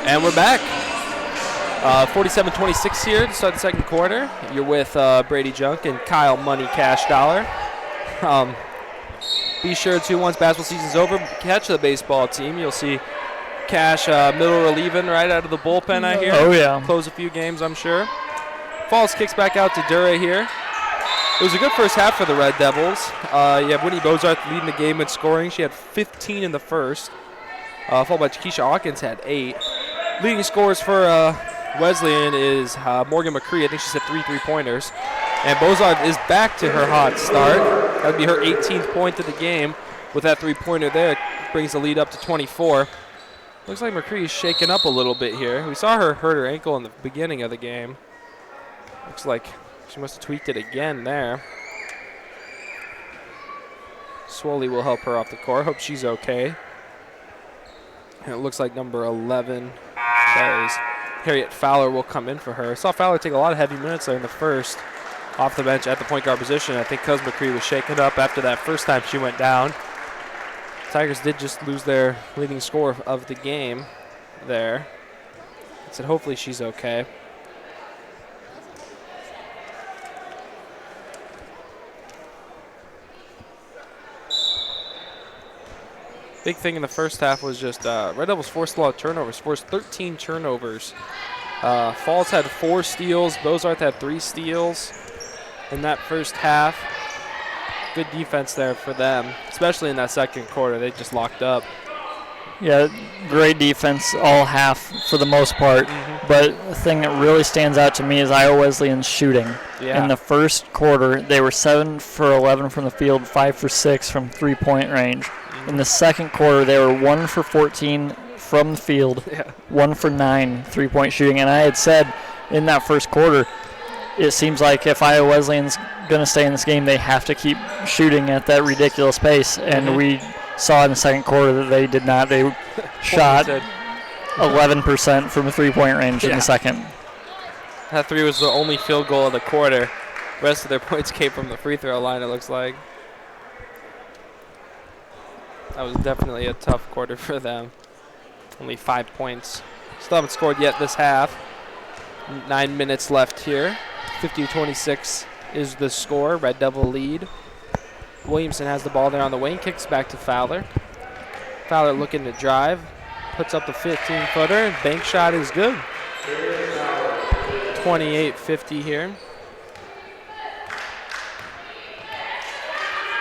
And we're back. 47-26 here to start the second quarter. You're with Brady Junk and Kyle Money Cash Dollar. Be sure to, once basketball season's over, catch the baseball team. You'll see Cash middle relieving right out of the bullpen, I hear. Oh, yeah. Close a few games, I'm sure. Falls kicks back out to Dure here. It was a good first half for the Red Devils. You have Whitney Bozarth leading the game in scoring. She had 15 in the first, followed by Keisha Hawkins had 8. Leading scores for Wesleyan is Morgan McCree. I think she's hit 3 3-pointers. And Bozarth is back to her hot start. That would be her 18th point of the game. With that 3-pointer there, it brings the lead up to 24. Looks like McCree is shaking up a little bit here. We saw her hurt her ankle in the beginning of the game. Looks like she must have tweaked it again there. Swoley will help her off the court. Hope she's okay. And it looks like number 11, that is Harriet Fowler, will come in for her. I saw Fowler take a lot of heavy minutes there in the first off the bench at the point guard position. I think because McCree was shaken up after that first time she went down. Tigers did just lose their leading scorer of the game there. I said hopefully she's okay. Big thing in the first half was just Red Devils forced a lot of turnovers, forced 13 turnovers. Falls had 4 steals. Bozarth had 3 steals in that first half. Good defense there for them, especially in that second quarter. They just locked up. Yeah, great defense all half for the most part. Mm-hmm. But the thing that really stands out to me is Iowa Wesleyan's shooting. Yeah. In the first quarter, they were 7 for 11 from the field, 5 for 6 from three-point range. In the second quarter, they were 1 for 14 from the field, 1 for 9 three-point shooting. And I had said in that first quarter, it seems like if Iowa Wesleyan's going to stay in this game, they have to keep shooting at that ridiculous pace. And we saw in the second quarter that they did not. They shot 11% from the three-point range in the second. That 3 was the only field goal of the quarter. The rest of their points came from the free throw line, it looks like. That was definitely a tough quarter for them. Only 5 points. Still haven't scored yet this half. 9 minutes left here. 50-26 is the score. Red Devil lead. Williamson has the ball there on the wing. Kicks back to Fowler. Fowler looking to drive. Puts up the 15-footer. Bank shot is good. 28-50 here.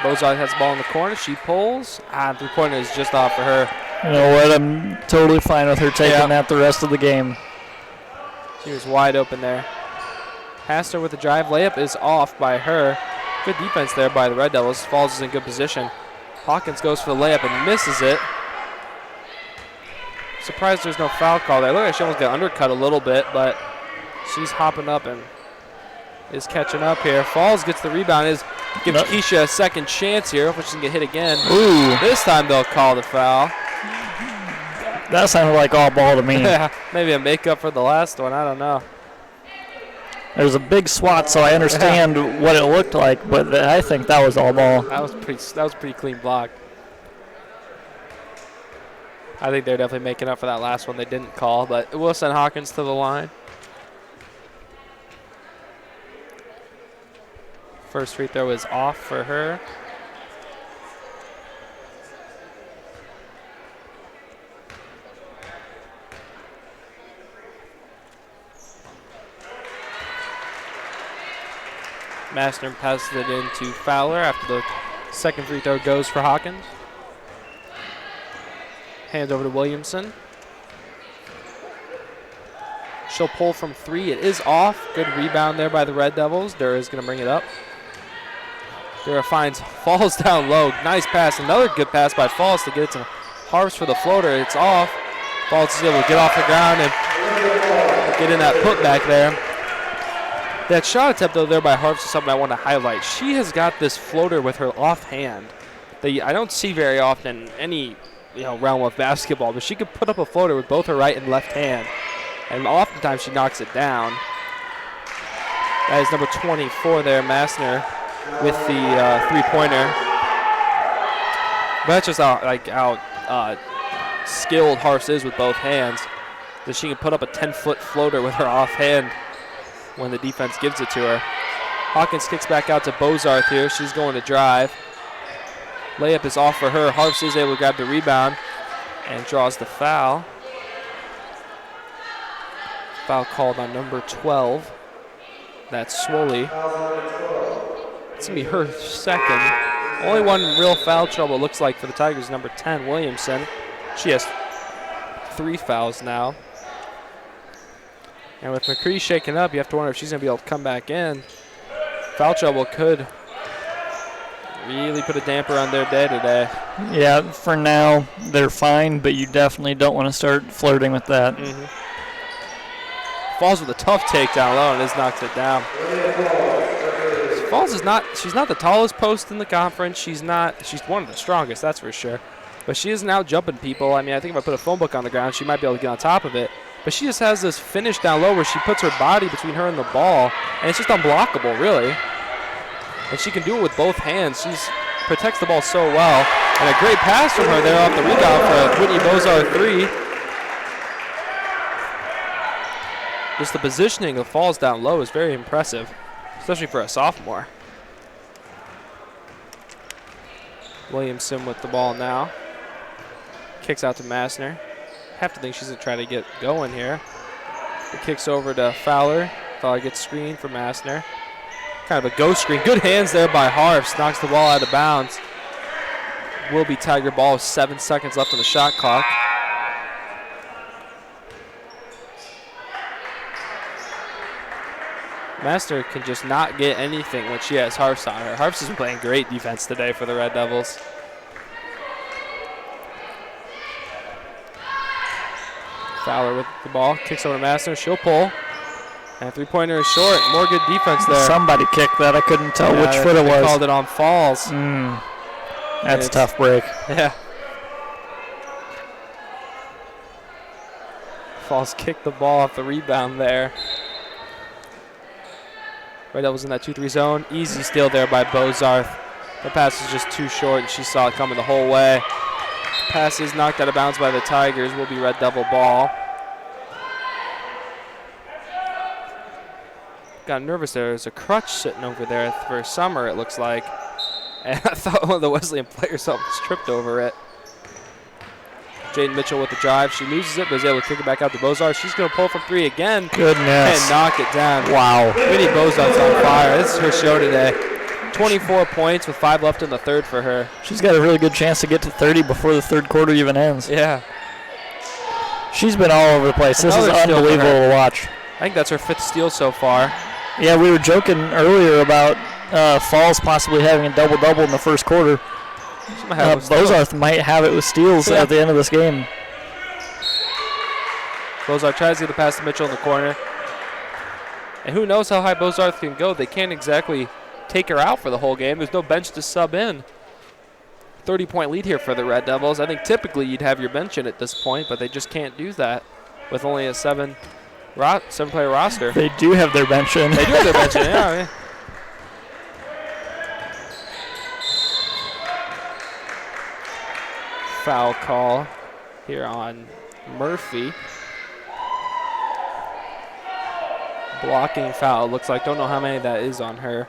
Bozarth has the ball in the corner. She pulls. Three-pointer is just off for her. You know what? I'm totally fine with her taking that the rest of the game. She was wide open there. Pastor with the drive. Layup is off by her. Good defense there by the Red Devils. Falls is in good position. Hawkins goes for the layup and misses it. Surprised there's no foul call there. Look like she almost got undercut a little bit, but she's hopping up and is catching up here. Falls gets the rebound. Gives Keisha a second chance here. Hopefully she can get hit again. Ooh. This time they'll call the foul. That sounded like all ball to me. Yeah, maybe a makeup for the last one. I don't know. There's a big swat, so I understand what it looked like, but I think that was all ball. That was pretty clean block. I think they're definitely making up for that last one they didn't call, but we'll send Hawkins to the line. First free throw is off for her. Massner passes it into Fowler after the second free throw goes for Hawkins. Hands over to Williamson. She'll pull from 3. It is off. Good rebound there by the Red Devils. Dura is going to bring it up. Dura falls down low. Nice pass. Another good pass by Falls to get it to Harps for the floater. It's off. Falls is able to get off the ground and get in that putback there. That shot attempt though there by Harps is something I want to highlight. She has got this floater with her offhand that I don't see very often in any realm of basketball, but she could put up a floater with both her right and left hand, and oftentimes she knocks it down. That is number 24 there, Massner, with the three-pointer. But that's just how skilled Harps is with both hands. that she can put up a 10-foot floater with her offhand when the defense gives it to her. Hawkins kicks back out to Bozarth here. She's going to drive. Layup is off for her. Harps is able to grab the rebound and draws the foul. Foul called on number 12. That's Swoley. It's going to be her second. Only one real foul trouble, looks like, for the Tigers, number 10, Williamson. She has 3 fouls now. And with McCree shaken up, you have to wonder if she's going to be able to come back in. Foul trouble could really put a damper on their day today. Yeah, for now, they're fine, but you definitely don't want to start flirting with that. Falls with a tough takedown low and just knocks it down. Falls she's not the tallest post in the conference. She's one of the strongest, that's for sure. But she is now jumping people. I mean, I think if I put a phone book on the ground, she might be able to get on top of it. But she just has this finish down low where she puts her body between her and the ball, and it's just unblockable, really. And she can do it with both hands. She protects the ball so well. And a great pass from her there off the rebound for a Whitney Bozarth 3. Just the positioning of Falls down low is very impressive, especially for a sophomore. Williamson with the ball now. Kicks out to Massner. Have to think she's going to try to get going here. It kicks over to Fowler. Fowler gets screened for Massner. Kind of a ghost screen. Good hands there by Harps. Knocks the ball out of bounds. Will be Tiger ball with 7 seconds left on the shot clock. Massner can just not get anything when she has Harps on her. Harps has been playing great defense today for the Red Devils. Fowler with the ball, kicks over to Massner, she'll pull. And 3-pointer is short, more good defense there. Somebody kicked that, I couldn't tell which foot it was. They called it on Falls. That's a tough break. Yeah. Falls kicked the ball off the rebound there. Red Devils in that 2-3 zone. Easy steal there by Bozarth. The pass is just too short, and she saw it coming the whole way. Pass is knocked out of bounds by the Tigers. Will be Red Devil ball. Got nervous there. There's a crutch sitting over there for Summer, it looks like. And I thought one of the Wesleyan players almost tripped over it. Jaden Mitchell with the drive. She loses it, but is able to kick it back out to Bozarth. She's going to pull from 3 again. Goodness. And knock it down. Wow. Winnie Bozarth's on fire. This is her show today. 24 points with 5 left in the third for her. She's got a really good chance to get to 30 before the third quarter even ends. Yeah. She's been all over the place. This is unbelievable to watch. I think that's her 5th steal so far. Yeah, we were joking earlier about Falls possibly having a double-double in the first quarter. Bozarth might have it with steals at the end of this game. Bozarth tries to get the pass to Mitchell in the corner. And who knows how high Bozarth can go. They can't exactly take her out for the whole game. There's no bench to sub in. 30-point lead here for the Red Devils. I think typically you'd have your bench in at this point, but they just can't do that with only a 7-player roster. They do have their bench in. They do have their bench in, yeah. Foul call here on Murphy. Blocking foul, looks like. Don't know how many that is on her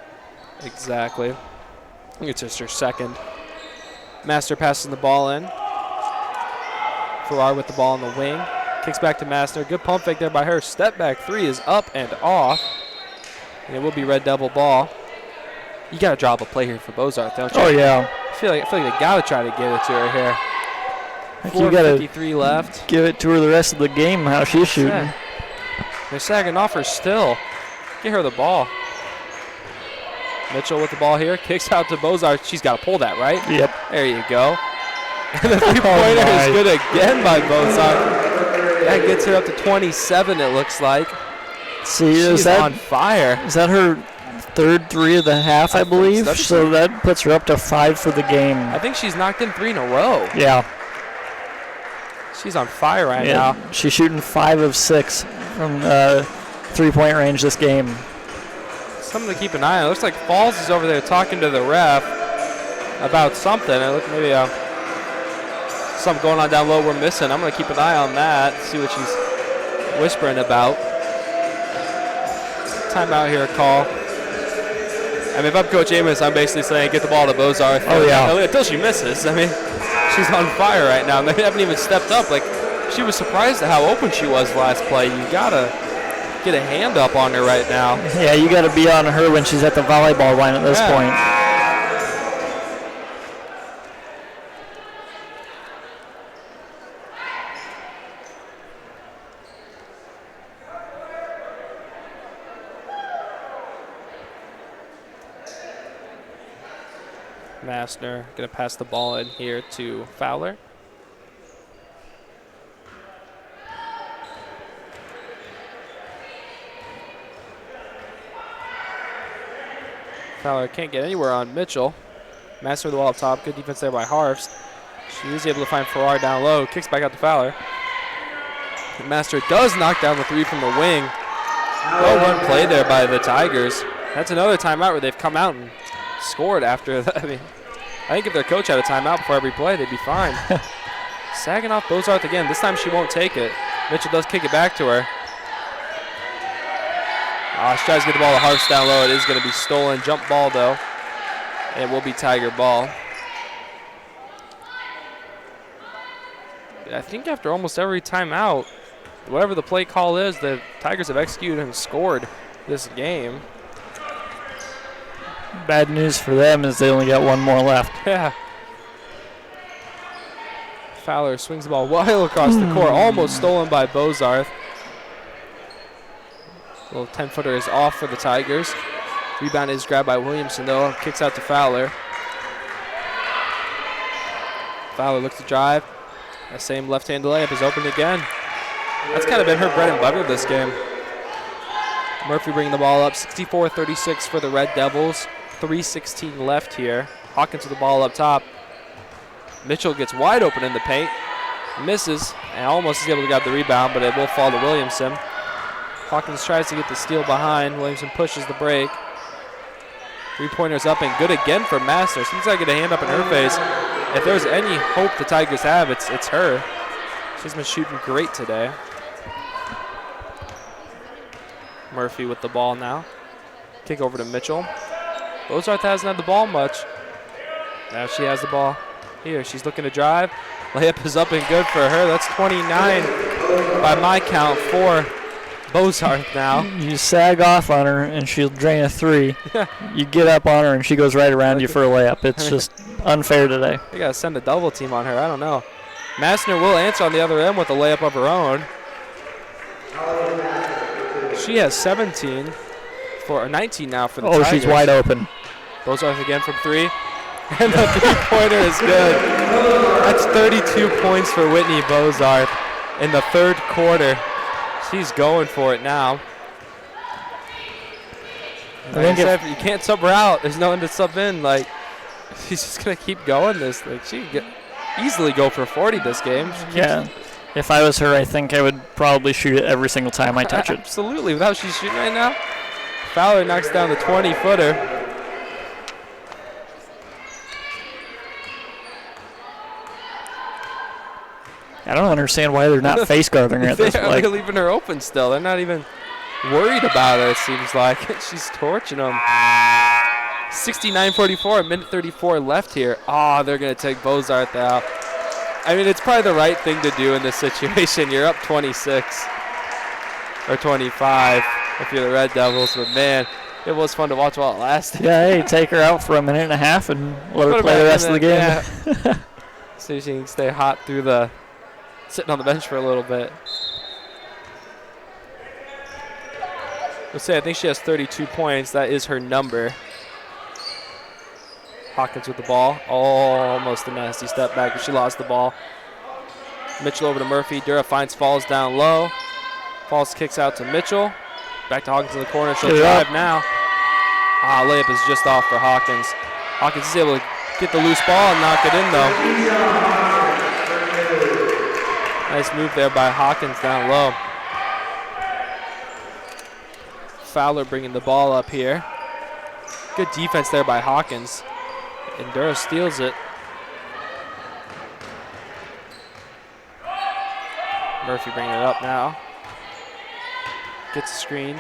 exactly. I think it's just her second. Master passing the ball in. Farrar with the ball on the wing. Kicks back to Master. Good pump fake there by her. Step back 3 is up and off. And it will be Red Devil ball. You got to drop a play here for Bozarth, don't you? Oh, yeah. I feel like they got to try to give it to her here. You got to 4:53 left. Give it to her the rest of the game, how she's shooting. Yeah. They're sagging off her still. Get her the ball. Mitchell with the ball here. Kicks out to Bozarth. She's got to pull that, right? Yep. There you go. And the 3-pointer is good again by Bozarth. That gets her up to 27, it looks like. See, she's on fire. Is that her third 3 of the half, I believe? So that puts her up to 5 for the game. I think she's knocked in 3 in a row. Yeah. She's on fire right now. She's shooting 5 of 6 from 3-point range this game. Something to keep an eye on. It looks like Falls is over there talking to the ref about something. It looks maybe something going on down low we're missing. I'm going to keep an eye on that, see what she's whispering about. Timeout here, call. I mean, if I'm Coach Amos, I'm basically saying get the ball to Bozarth. Oh, yeah. Until she misses. I mean, she's on fire right now. They haven't even stepped up. Like, she was surprised at how open she was last play. You got to get a hand up on her right now. Yeah, you got to be on her when she's at the volleyball line at this point. Massner going to pass the ball in here to Fowler. Fowler can't get anywhere on Mitchell. Massner with the ball up top. Good defense there by Harfst. She is able to find Farrar down low. Kicks back out to Fowler. And Massner does knock down the three from the wing. Well run play there by the Tigers. That's another timeout where they've come out and scored after that. I mean, I think if their coach had a timeout before every play, they'd be fine. Sagging off Bozarth again. This time she won't take it. Mitchell does kick it back to her. She tries to get the ball to Harfst down low. It is going to be stolen. Jump ball, though. It will be Tiger ball. I think after almost every timeout, whatever the play call is, the Tigers have executed and scored this game. Bad news for them is they only got one more left. Yeah. Fowler swings the ball well across the court, almost stolen by Bozarth. Little 10-footer is off for the Tigers. Rebound is grabbed by Williamson, though. Kicks out to Fowler. Fowler looks to drive. That same left-hand layup is open again. That's kind of been her bread and butter this game. Murphy bringing the ball up, 64-36 for the Red Devils. 3:16 left here. Hawkins with the ball up top. Mitchell gets wide open in the paint. Misses and almost is able to grab the rebound, but it will fall to Williamson. Hawkins tries to get the steal behind. Williamson pushes the break. Three-pointers up and good again for Massner. Seems like I get a hand up in her face. If there's any hope the Tigers have, it's her. She's been shooting great today. Murphy with the ball now. Kick over to Mitchell. Bozarth hasn't had the ball much. Now she has the ball here. She's looking to drive. Layup is up and good for her. That's 29 by my count for Bozarth now. You sag off on her and she'll drain a three. You get up on her and she goes right around you for a layup. It's just unfair today. They got to send a double team on her. I don't know. Massner will answer on the other end with a layup of her own. She has 17 or 19 now for the Tigers. She's wide open. Bozarth again from three. And the three-pointer is good. That's 32 points for Whitney Bozarth in the third quarter. She's going for it now. Like if you can't sub her out, there's no one to sub in. Like, she's just going to keep going this. Like, she could easily go for 40 this game. Yeah. If I was her, I think I would probably shoot it every single time I touch it. Absolutely. With how she's shooting right now, Fowler knocks down the 20-footer. I don't understand why they're not face guarding her at this point. They're leaving her open still. They're not even worried about her, it seems like. She's torching them. 69-44, a minute 34 left here. They're going to take Bozarth out. I mean, it's probably the right thing to do in this situation. You're up 26 or 25 if you're the Red Devils, but man, it was fun to watch while it lasted. Yeah, hey, take her out for a minute and a half and let her play the rest of the game. Yeah. So she can stay hot through sitting on the bench for a little bit. Let's say I think she has 32 points. That is her number. Hawkins with the ball. Almost a nasty step back, but she lost the ball. Mitchell over to Murphy. Dura finds Falls down low. Falls kicks out to Mitchell. Back to Hawkins in the corner. She'll drive now. Layup is just off for Hawkins. Hawkins is able to get the loose ball and knock it in, though. Nice move there by Hawkins down low. Fowler bringing the ball up here. Good defense there by Hawkins. And Dura steals it. Murphy bringing it up now. gets a screen.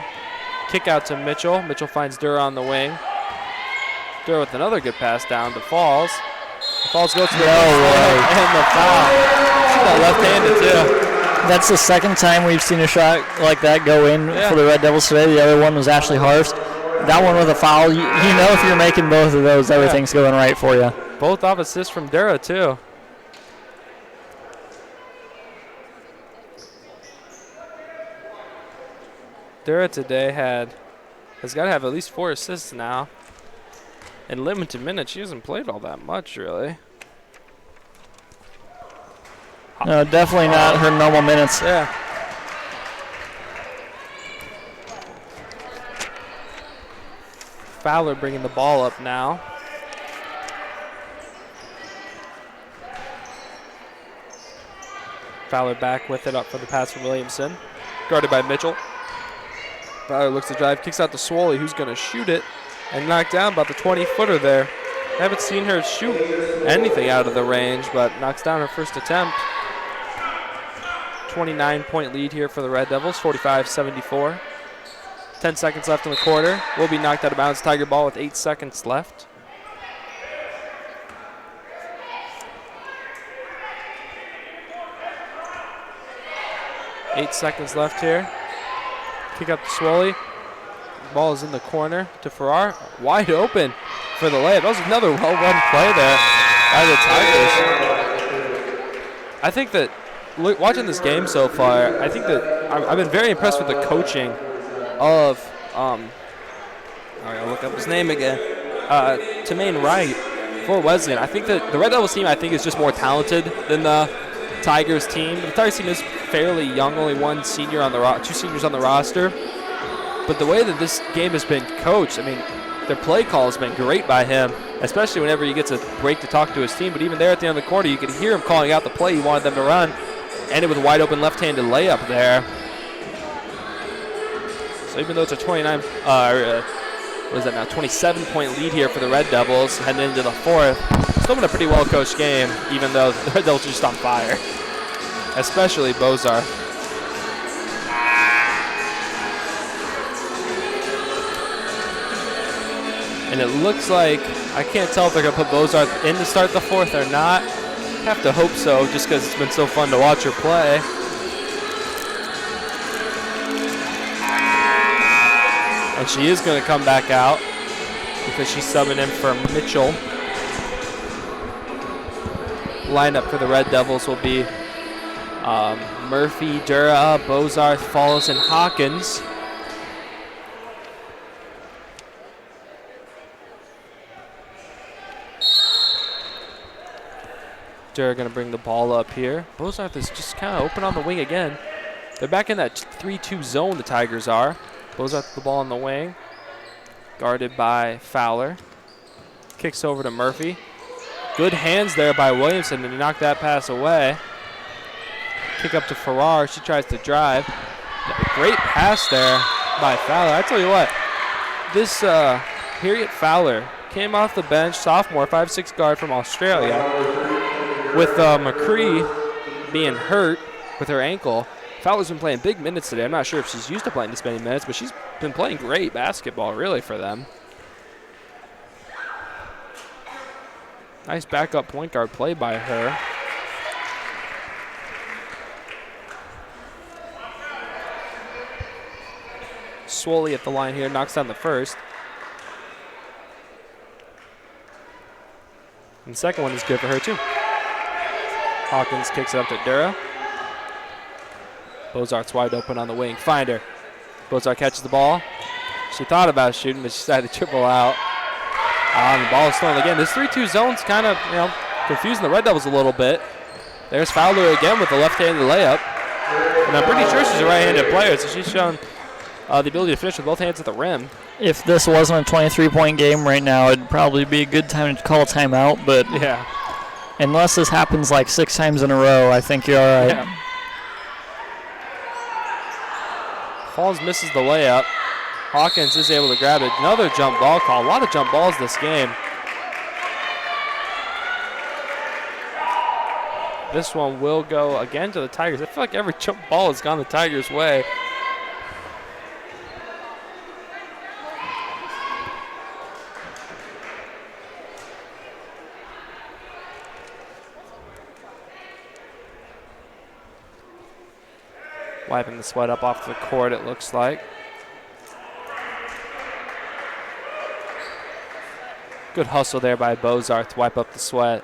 Kick out to Mitchell. Mitchell finds Dura on the wing. Dura with another good pass down to Falls. Falls goes to the and the foul. See that left-handed too. That's the second time we've seen a shot like that go in for the Red Devils today. The other one was Ashley Harfst. That one with a foul, you know if you're making both of those, everything's going right for you. Both off assists from Dura too. Dura today has got to have at least 4 assists now. In limited minutes, she hasn't played all that much, really. No, definitely not her normal minutes. Yeah. Fowler bringing the ball up now. Fowler back with it up for the pass from Williamson. Guarded by Mitchell. Fowler looks to drive, kicks out to Swoley, who's going to shoot it and knock down about the 20-footer there. Haven't seen her shoot anything out of the range, but knocks down her first attempt. 29-point lead here for the Red Devils, 45-74. 10 seconds left in the quarter. Will be knocked out of bounds. Tiger ball with 8 seconds left. Eight seconds left here. Kick up to Swoley. Ball is in the corner to Farrar. Wide open for the layup. That was another well-run play there by the Tigers. I think that watching this game so far, I think that I've been very impressed with the coaching of, all right, I'll look up his name again, Tamaine Wright for Wesleyan. I think that the Red Devils team, I think, is just more talented than the Tigers team. The Tigers team is fairly young, only one senior on the two seniors on the roster. But the way that this game has been coached, I mean, their play call has been great by him, especially whenever he gets a break to talk to his team. But even there at the end of the quarter, you could hear him calling out the play he wanted them to run. Ended with a wide open left-handed layup there. So even though it's a 27-point lead here for the Red Devils heading into the fourth, still been a pretty well-coached game, even though the Red Devils are just on fire, especially Bozar. And it looks like, I can't tell if they're going to put Bozar in to start the fourth or not. Have to hope so, just because it's been so fun to watch her play. And she is going to come back out because she's subbing in for Mitchell. Lineup for the Red Devils will be Murphy, Dura, Bozarth, Falls, and Hawkins. Dura going to bring the ball up here. Bozarth is just kind of open on the wing again. They're back in that 3-2 zone, the Tigers are. Bozarth with the ball on the wing. Guarded by Fowler. Kicks over to Murphy. Good hands there by Williamson to knock that pass away. Kick up to Farrar. She tries to drive. Great pass there by Fowler. I tell you what, this Harriet Fowler came off the bench, sophomore, 5'6" guard from Australia. With McCree being hurt with her ankle, Fowler's been playing big minutes today. I'm not sure if she's used to playing this many minutes, but she's been playing great basketball, really, for them. Nice backup point guard play by her. Swoley at the line here, knocks down the first. And the second one is good for her, too. Hawkins kicks it up to Dura. Bozart's wide open on the wing. Find her. Bozart catches the ball. She thought about shooting, but she decided to triple out. The ball is stolen again. This 3-2 zone's kind of, confusing the Red Devils a little bit. There's Fowler again with the left-handed layup. And I'm pretty sure she's a right-handed player, so she's shown the ability to finish with both hands at the rim. If this wasn't a 23-point game right now, it'd probably be a good time to call a timeout, but yeah. Unless this happens like 6 times in a row, I think you're all right. Yeah. Falls misses the layup. Hawkins is able to grab it. Another jump ball call. A lot of jump balls this game. This one will go again to the Tigers. I feel like every jump ball has gone the Tigers' way. Wiping the sweat up off the court, it looks like. Good hustle there by Bozarth to wipe up the sweat.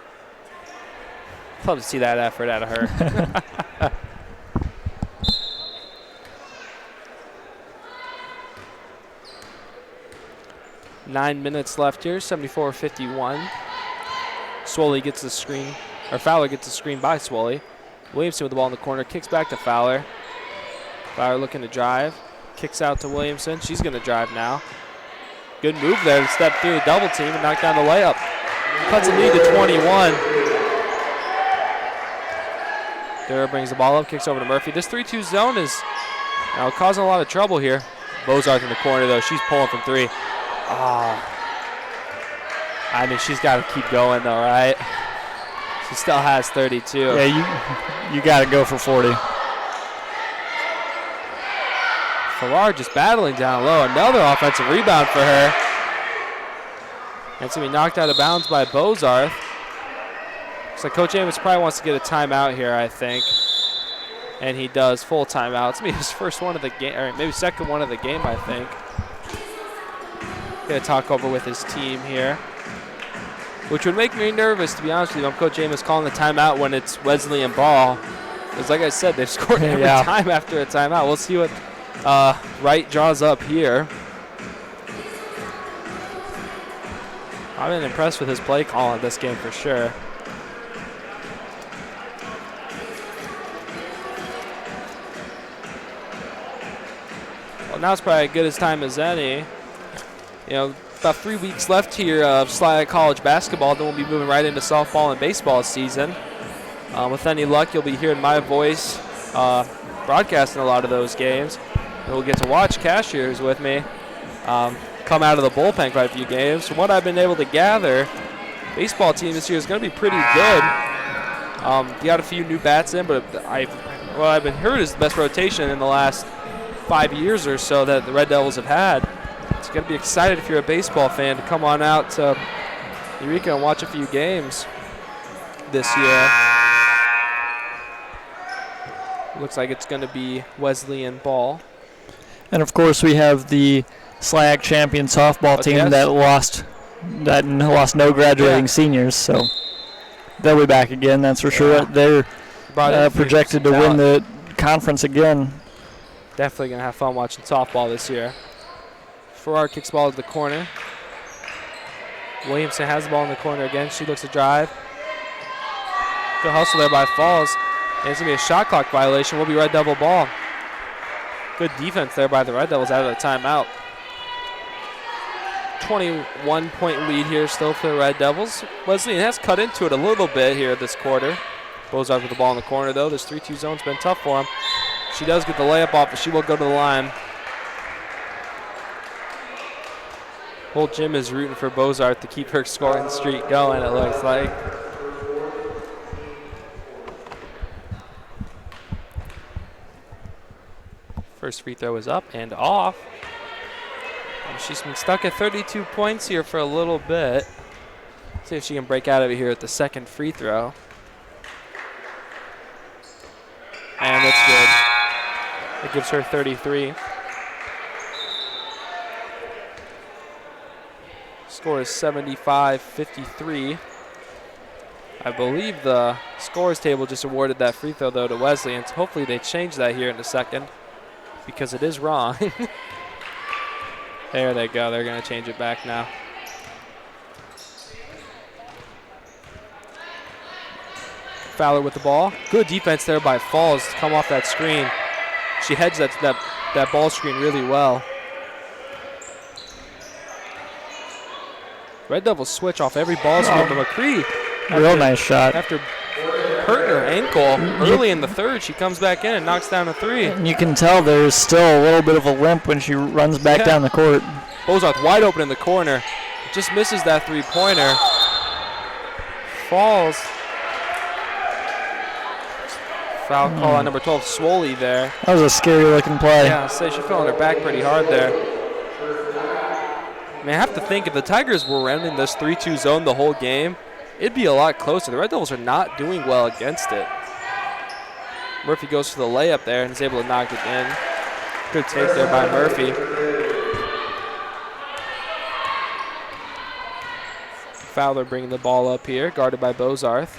Love to see that effort out of her. 9 minutes left here, 74-51. Swoley gets the screen, or Fowler gets the screen by Swoley. Williamson with the ball in the corner, kicks back to Fowler. Fowler looking to drive, kicks out to Williamson. She's going to drive now. Good move there to step through the double team and knock down the layup. Cuts the lead to 21. Dura brings the ball up, kicks over to Murphy. This 3-2 zone is causing a lot of trouble here. Bozarth in the corner, though. She's pulling from three. Oh. I mean, she's got to keep going, though, right? She still has 32. Yeah, you got to go for 40. Farrar just battling down low. Another offensive rebound for her. And it's going to be knocked out of bounds by Bozarth. Looks like Coach Amos probably wants to get a timeout here, I think. And he does. Full timeout. It's going to be his first one of the game, or maybe second one of the game, I think. Going to talk over with his team here, which would make me nervous, to be honest with you. I'm Coach Amos calling the timeout when it's Wesleyan ball. Because like I said, they've scored every time after a timeout. We'll see what Wright draws up here. I've been impressed with his play calling this game for sure. Well, now it's probably as good as time as any. You know, about 3 weeks left here of Slide College basketball. Then we'll be moving right into softball and baseball season. With any luck, you'll be hearing my voice broadcasting a lot of those games. And we'll get to watch Cashiers with me come out of the bullpen quite a few games. From what I've been able to gather, baseball team this year is going to be pretty good. You got a few new bats in, but what I've been heard is the best rotation in the last 5 years or so that the Red Devils have had. So you're going to be excited if you're a baseball fan to come on out to Eureka and watch a few games this year. Looks like it's going to be Wesleyan ball. And of course, we have the SLAG champion softball team that lost no graduating seniors, so they'll be back again. That's for sure. They're projected to win the conference again. Definitely gonna have fun watching softball this year. Farrar kicks ball to the corner. Williamson has the ball in the corner again. She looks to drive. Good hustle there by Falls. And it's gonna be a shot clock violation. Will be Red Devil ball. Good defense there by the Red Devils out of the timeout. 21-point lead here still for the Red Devils. Wesleyan has cut into it a little bit here this quarter. Bozarth with the ball in the corner, though. This 3-2 zone's been tough for him. She does get the layup off, but she will go to the line. Whole gym is rooting for Bozarth to keep her scoring streak going, it looks like. First free throw is up and off. And she's been stuck at 32 points here for a little bit. See if she can break out of it here at the second free throw. And that's good. It gives her 33. Score is 75-53. I believe the scores table just awarded that free throw, though, to Wesleyan. So hopefully they change that here in a second, because it is wrong. There they go. They're going to change it back now. Fowler with the ball. Good defense there by Falls to come off that screen. She heads that ball screen really well. Red Devils switch off every ball screen, but McCree, real nice shot. After hurting her ankle early in the third, she comes back in and knocks down a three. And you can tell there's still a little bit of a limp when she runs back down the court. Bozarth wide open in the corner. Just misses that three-pointer. Falls. Foul call on number 12, Swoley there. That was a scary-looking play. Yeah, I'll say she's feeling her back pretty hard there. I mean, I have to think if the Tigers were running this 3-2 zone the whole game, it'd be a lot closer. The Red Devils are not doing well against it. Murphy goes for the layup there and is able to knock it in. Good take there by Murphy. Fowler bringing the ball up here, guarded by Bozarth.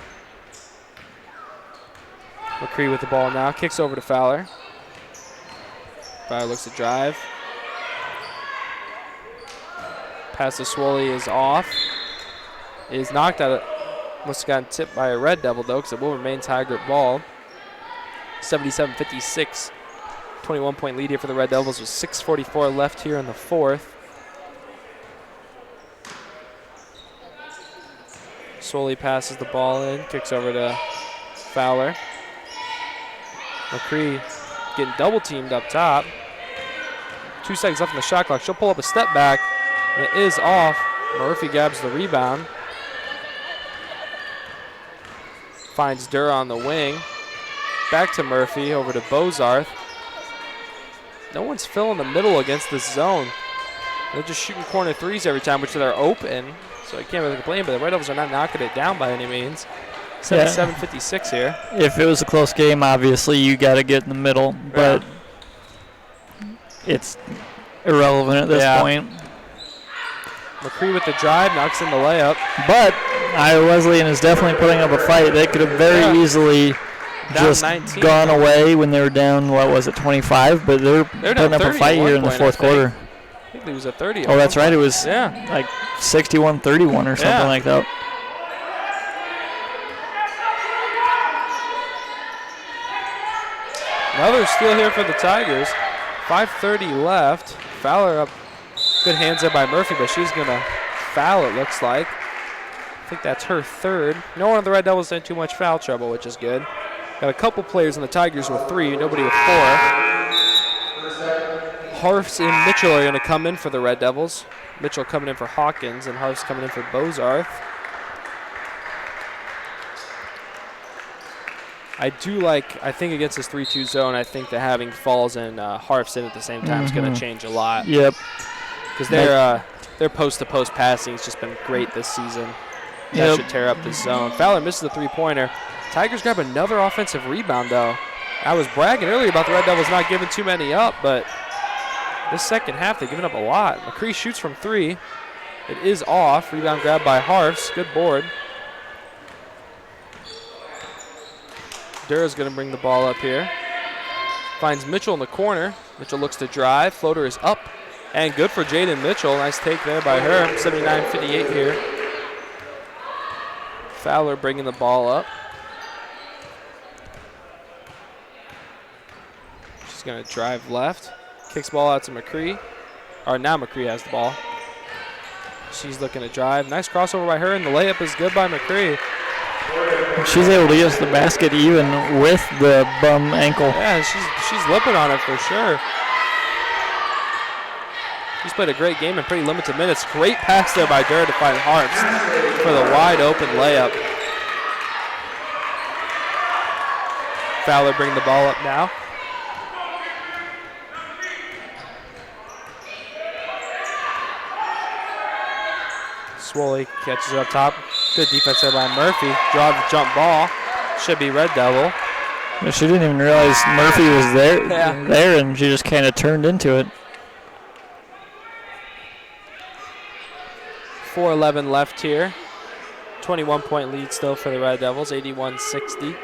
McCree with the ball now, kicks over to Fowler. Fowler looks to drive. Pass to Swoley is off. Is knocked out. Must have gotten tipped by a Red Devil, though, because it will remain Tiger ball. 77-56. 21-point lead here for the Red Devils with 6:44 left here in the fourth. Swoley passes the ball in, kicks over to Fowler. McCree getting double teamed up top. 2 seconds left in the shot clock. She'll pull up a step back, and it is off. Murphy grabs the rebound. Finds Durr on the wing. Back to Murphy, over to Bozarth. No one's filling the middle against this zone. They're just shooting corner threes every time, which they're open. So I can't really complain, but the Red Devils are not knocking it down by any means. 77-56 here. If it was a close game, obviously you got to get in the middle, but it's irrelevant at this point. McCree with the drive, knocks in the layup. But Iowa Wesleyan is definitely putting up a fight. They could have very easily just 19, gone away when they were down, 25, but they're putting up a fight here in the fourth quarter. I think it was a 30. Oh, that's right. It was like 61-31 or something like that. Another steal here for the Tigers. 5:30 left. Fowler up. Good hands there by Murphy, but she's going to foul, it looks like. I think that's her third. No one of the Red Devils in too much foul trouble, which is good. Got a couple players in the Tigers with 3, nobody with 4. Harfs and Mitchell are going to come in for the Red Devils. Mitchell coming in for Hawkins, and Harfs coming in for Bozarth. I think against this 3-2 zone, I think that having Falls and Harfs in at the same time is going to change a lot. Yep. Because their post-to-post passing has just been great this season. That should tear up this zone. Fowler misses the three-pointer. Tigers grab another offensive rebound, though. I was bragging earlier about the Red Devils not giving too many up, but this second half they've given up a lot. McCree shoots from 3. It is off. Rebound grab by Harfs. Good board. Durra's going to bring the ball up here. Finds Mitchell in the corner. Mitchell looks to drive. Floater is up. And good for Jaden Mitchell. Nice take there by her. 79-58 here. Fowler bringing the ball up. She's going to drive left. Kicks ball out to McCree. Or now McCree has the ball. She's looking to drive. Nice crossover by her, and the layup is good by McCree. She's able to use the basket even with the bum ankle. Yeah, she's lipping on it for sure. She's played a great game in pretty limited minutes. Great pass there by Durr to find Harfs for the wide open layup. Fowler bringing the ball up now. Swoley catches it up top. Good defense there by Murphy. Draw the jump ball. Should be Red Devil. Yeah, she didn't even realize Murphy was there, and she just kind of turned into it. 4:11 left here. 21-point lead still for the Red Devils, 81-60.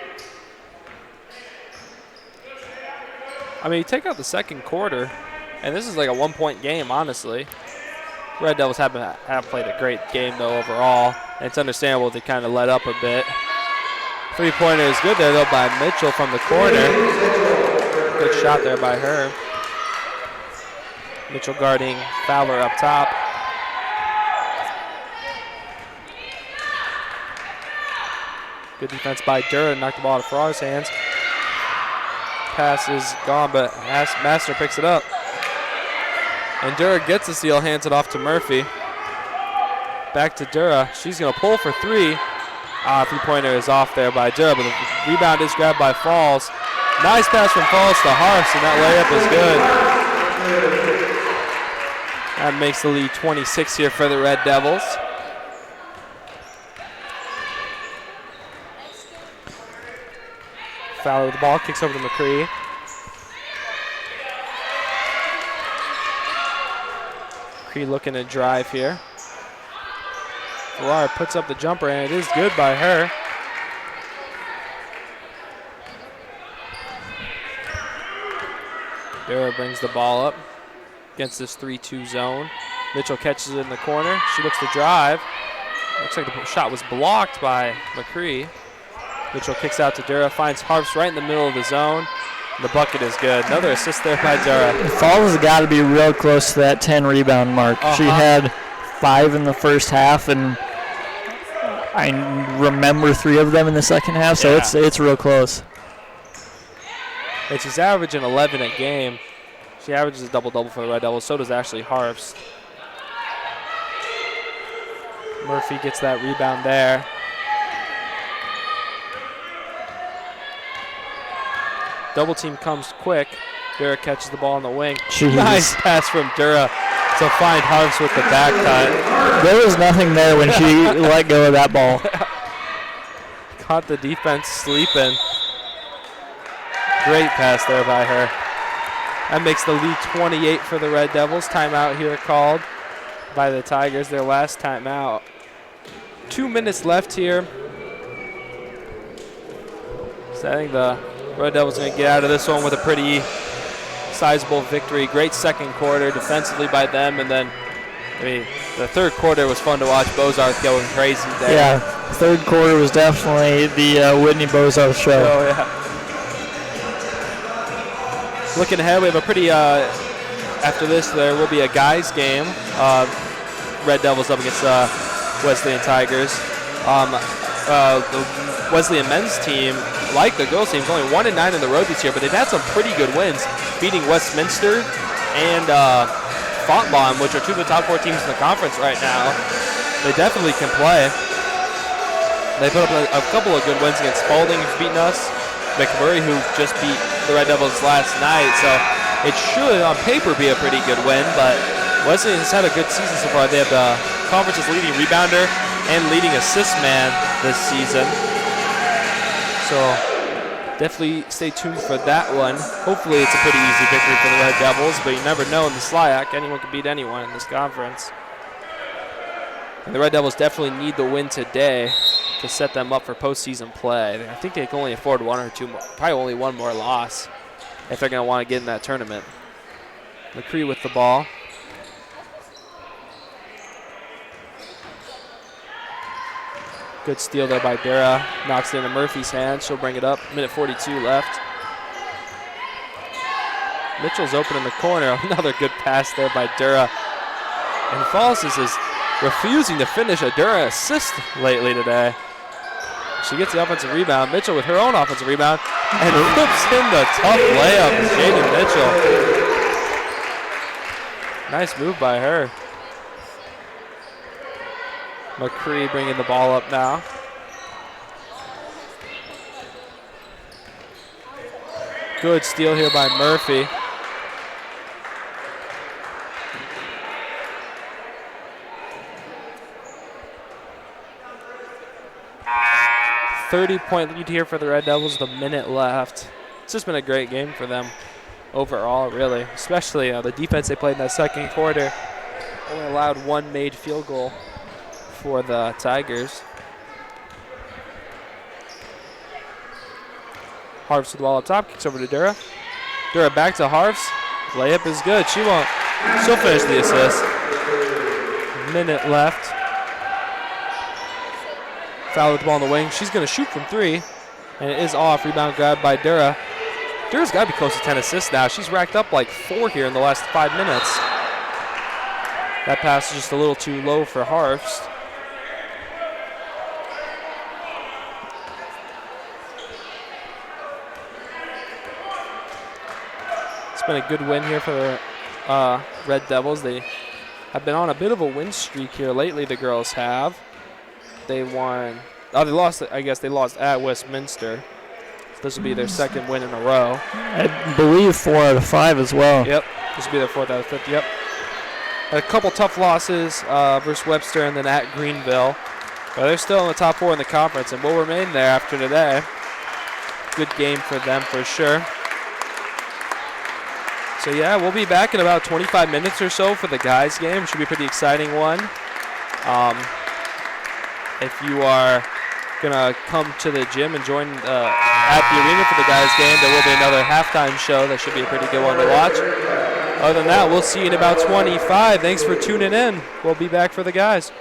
I mean, you take out the second quarter, and this is like a 1-point game, honestly. Red Devils have played a great game, though, overall. And it's understandable they kind of let up a bit. Three-pointer is good there, though, by Mitchell from the corner. Good shot there by her. Mitchell guarding Fowler up top. Good defense by Durr. Knocked the ball out of Farrar's hands. Pass is gone, but Master picks it up. And Durr gets the steal, hands it off to Murphy. Back to Durr. She's going to pull for 3. Three-pointer is off there by Durr, but the rebound is grabbed by Falls. Nice pass from Falls to Harfs, and that layup is good. That makes the lead 26 here for the Red Devils. Fowler with the ball, kicks over to McCree. McCree looking to drive here. Villar puts up the jumper, and it is good by her. Dura brings the ball up against this 3-2 zone. Mitchell catches it in the corner. She looks to drive. Looks like the shot was blocked by McCree. Mitchell kicks out to Dura, finds Harps right in the middle of the zone. The bucket is good. Another assist there by Dura. Falls has got to be real close to that 10 rebound mark. She had 5 in the first half, and I remember 3 of them in the second half, so it's real close. And she's averaging 11 a game. She averages a double-double for the Red Devils. So does Ashley Harps. Murphy gets that rebound there. Double team comes quick. Dura catches the ball on the wing. Jeez. Nice pass from Dura to find Harps with the back cut. There was nothing there when she let go of that ball. Caught the defense sleeping. Great pass there by her. That makes the lead 28 for the Red Devils. Timeout here called by the Tigers, their last timeout. 2 minutes left here. So I think the Red Devils are going to get out of this one with a pretty sizable victory. Great second quarter defensively by them, and then the third quarter was fun to watch. Bozarth going crazy there. Yeah, third quarter was definitely the Whitney Bozarth show. Oh, yeah. Looking ahead, we have a pretty, after this, there will be a guys game. Red Devils up against Wesleyan Tigers. The Wesleyan men's team, like the girls team, is only 1-9 in the road this year, but they've had some pretty good wins, beating Westminster and Fontbonne, which are 2 of the top 4 teams in the conference right now. They definitely can play. They put up a couple of good wins against Spalding, who's beaten us. McMurray, who just beat the Red Devils last night, so it should, on paper, be a pretty good win, but Wesleyan has had a good season so far. They have the conference's leading rebounder and leading assist man this season, so definitely stay tuned for that one. Hopefully it's a pretty easy victory for the Red Devils, but you never know in the SLIAC. Anyone can beat anyone in this conference. And the Red Devils definitely need the win today to set them up for postseason play. I think they can only afford 1 or 2 more, probably only 1 more loss if they're going to want to get in that tournament. McCree with the ball. Good steal there by Dura. Knocks it into Murphy's hand. She'll bring it up. Minute 42 left. Mitchell's open in the corner. Another good pass there by Dura. And Falls is refusing to finish a Dura assist lately today. She gets the offensive rebound. Mitchell with her own offensive rebound and whips in the tough layup. Jaden Mitchell. Nice move by her. McCree bringing the ball up now. Good steal here by Murphy. .30 lead here for the Red Devils with a minute left. It's just been a great game for them overall, really. Especially the defense they played in that second quarter. Only allowed 1 made field goal for the Tigers. Harps with the ball up top, kicks over to Dura. Dura back to Harps. Layup is good. She'll finish the assist. Minute left. Foul with the ball on the wing. She's going to shoot from 3, and it is off. Rebound grab by Dura. Dura's got to be close to 10 assists now. She's racked up like 4 here in the last 5 minutes. That pass is just a little too low for Harps. It's been a good win here for the Red Devils. They have been on a bit of a win streak here lately, the girls have. They won. Oh, they lost. I guess they lost at Westminster. So this will be their 2nd win in a row. I believe 4 out of 5 as well. Yep. This will be their 4th out of 5th. Yep. Had a couple tough losses versus Webster and then at Greenville. But they're still in the top 4 in the conference and will remain there after today. good game for them for sure. So yeah, we'll be back in about 25 minutes or so for the guys game. It should be a pretty exciting one. If you are gonna come to the gym and join at the arena for the guys game, there will be another halftime show. That should be a pretty good one to watch. Other than that, we'll see you in about 25. Thanks for tuning in. We'll be back for the guys.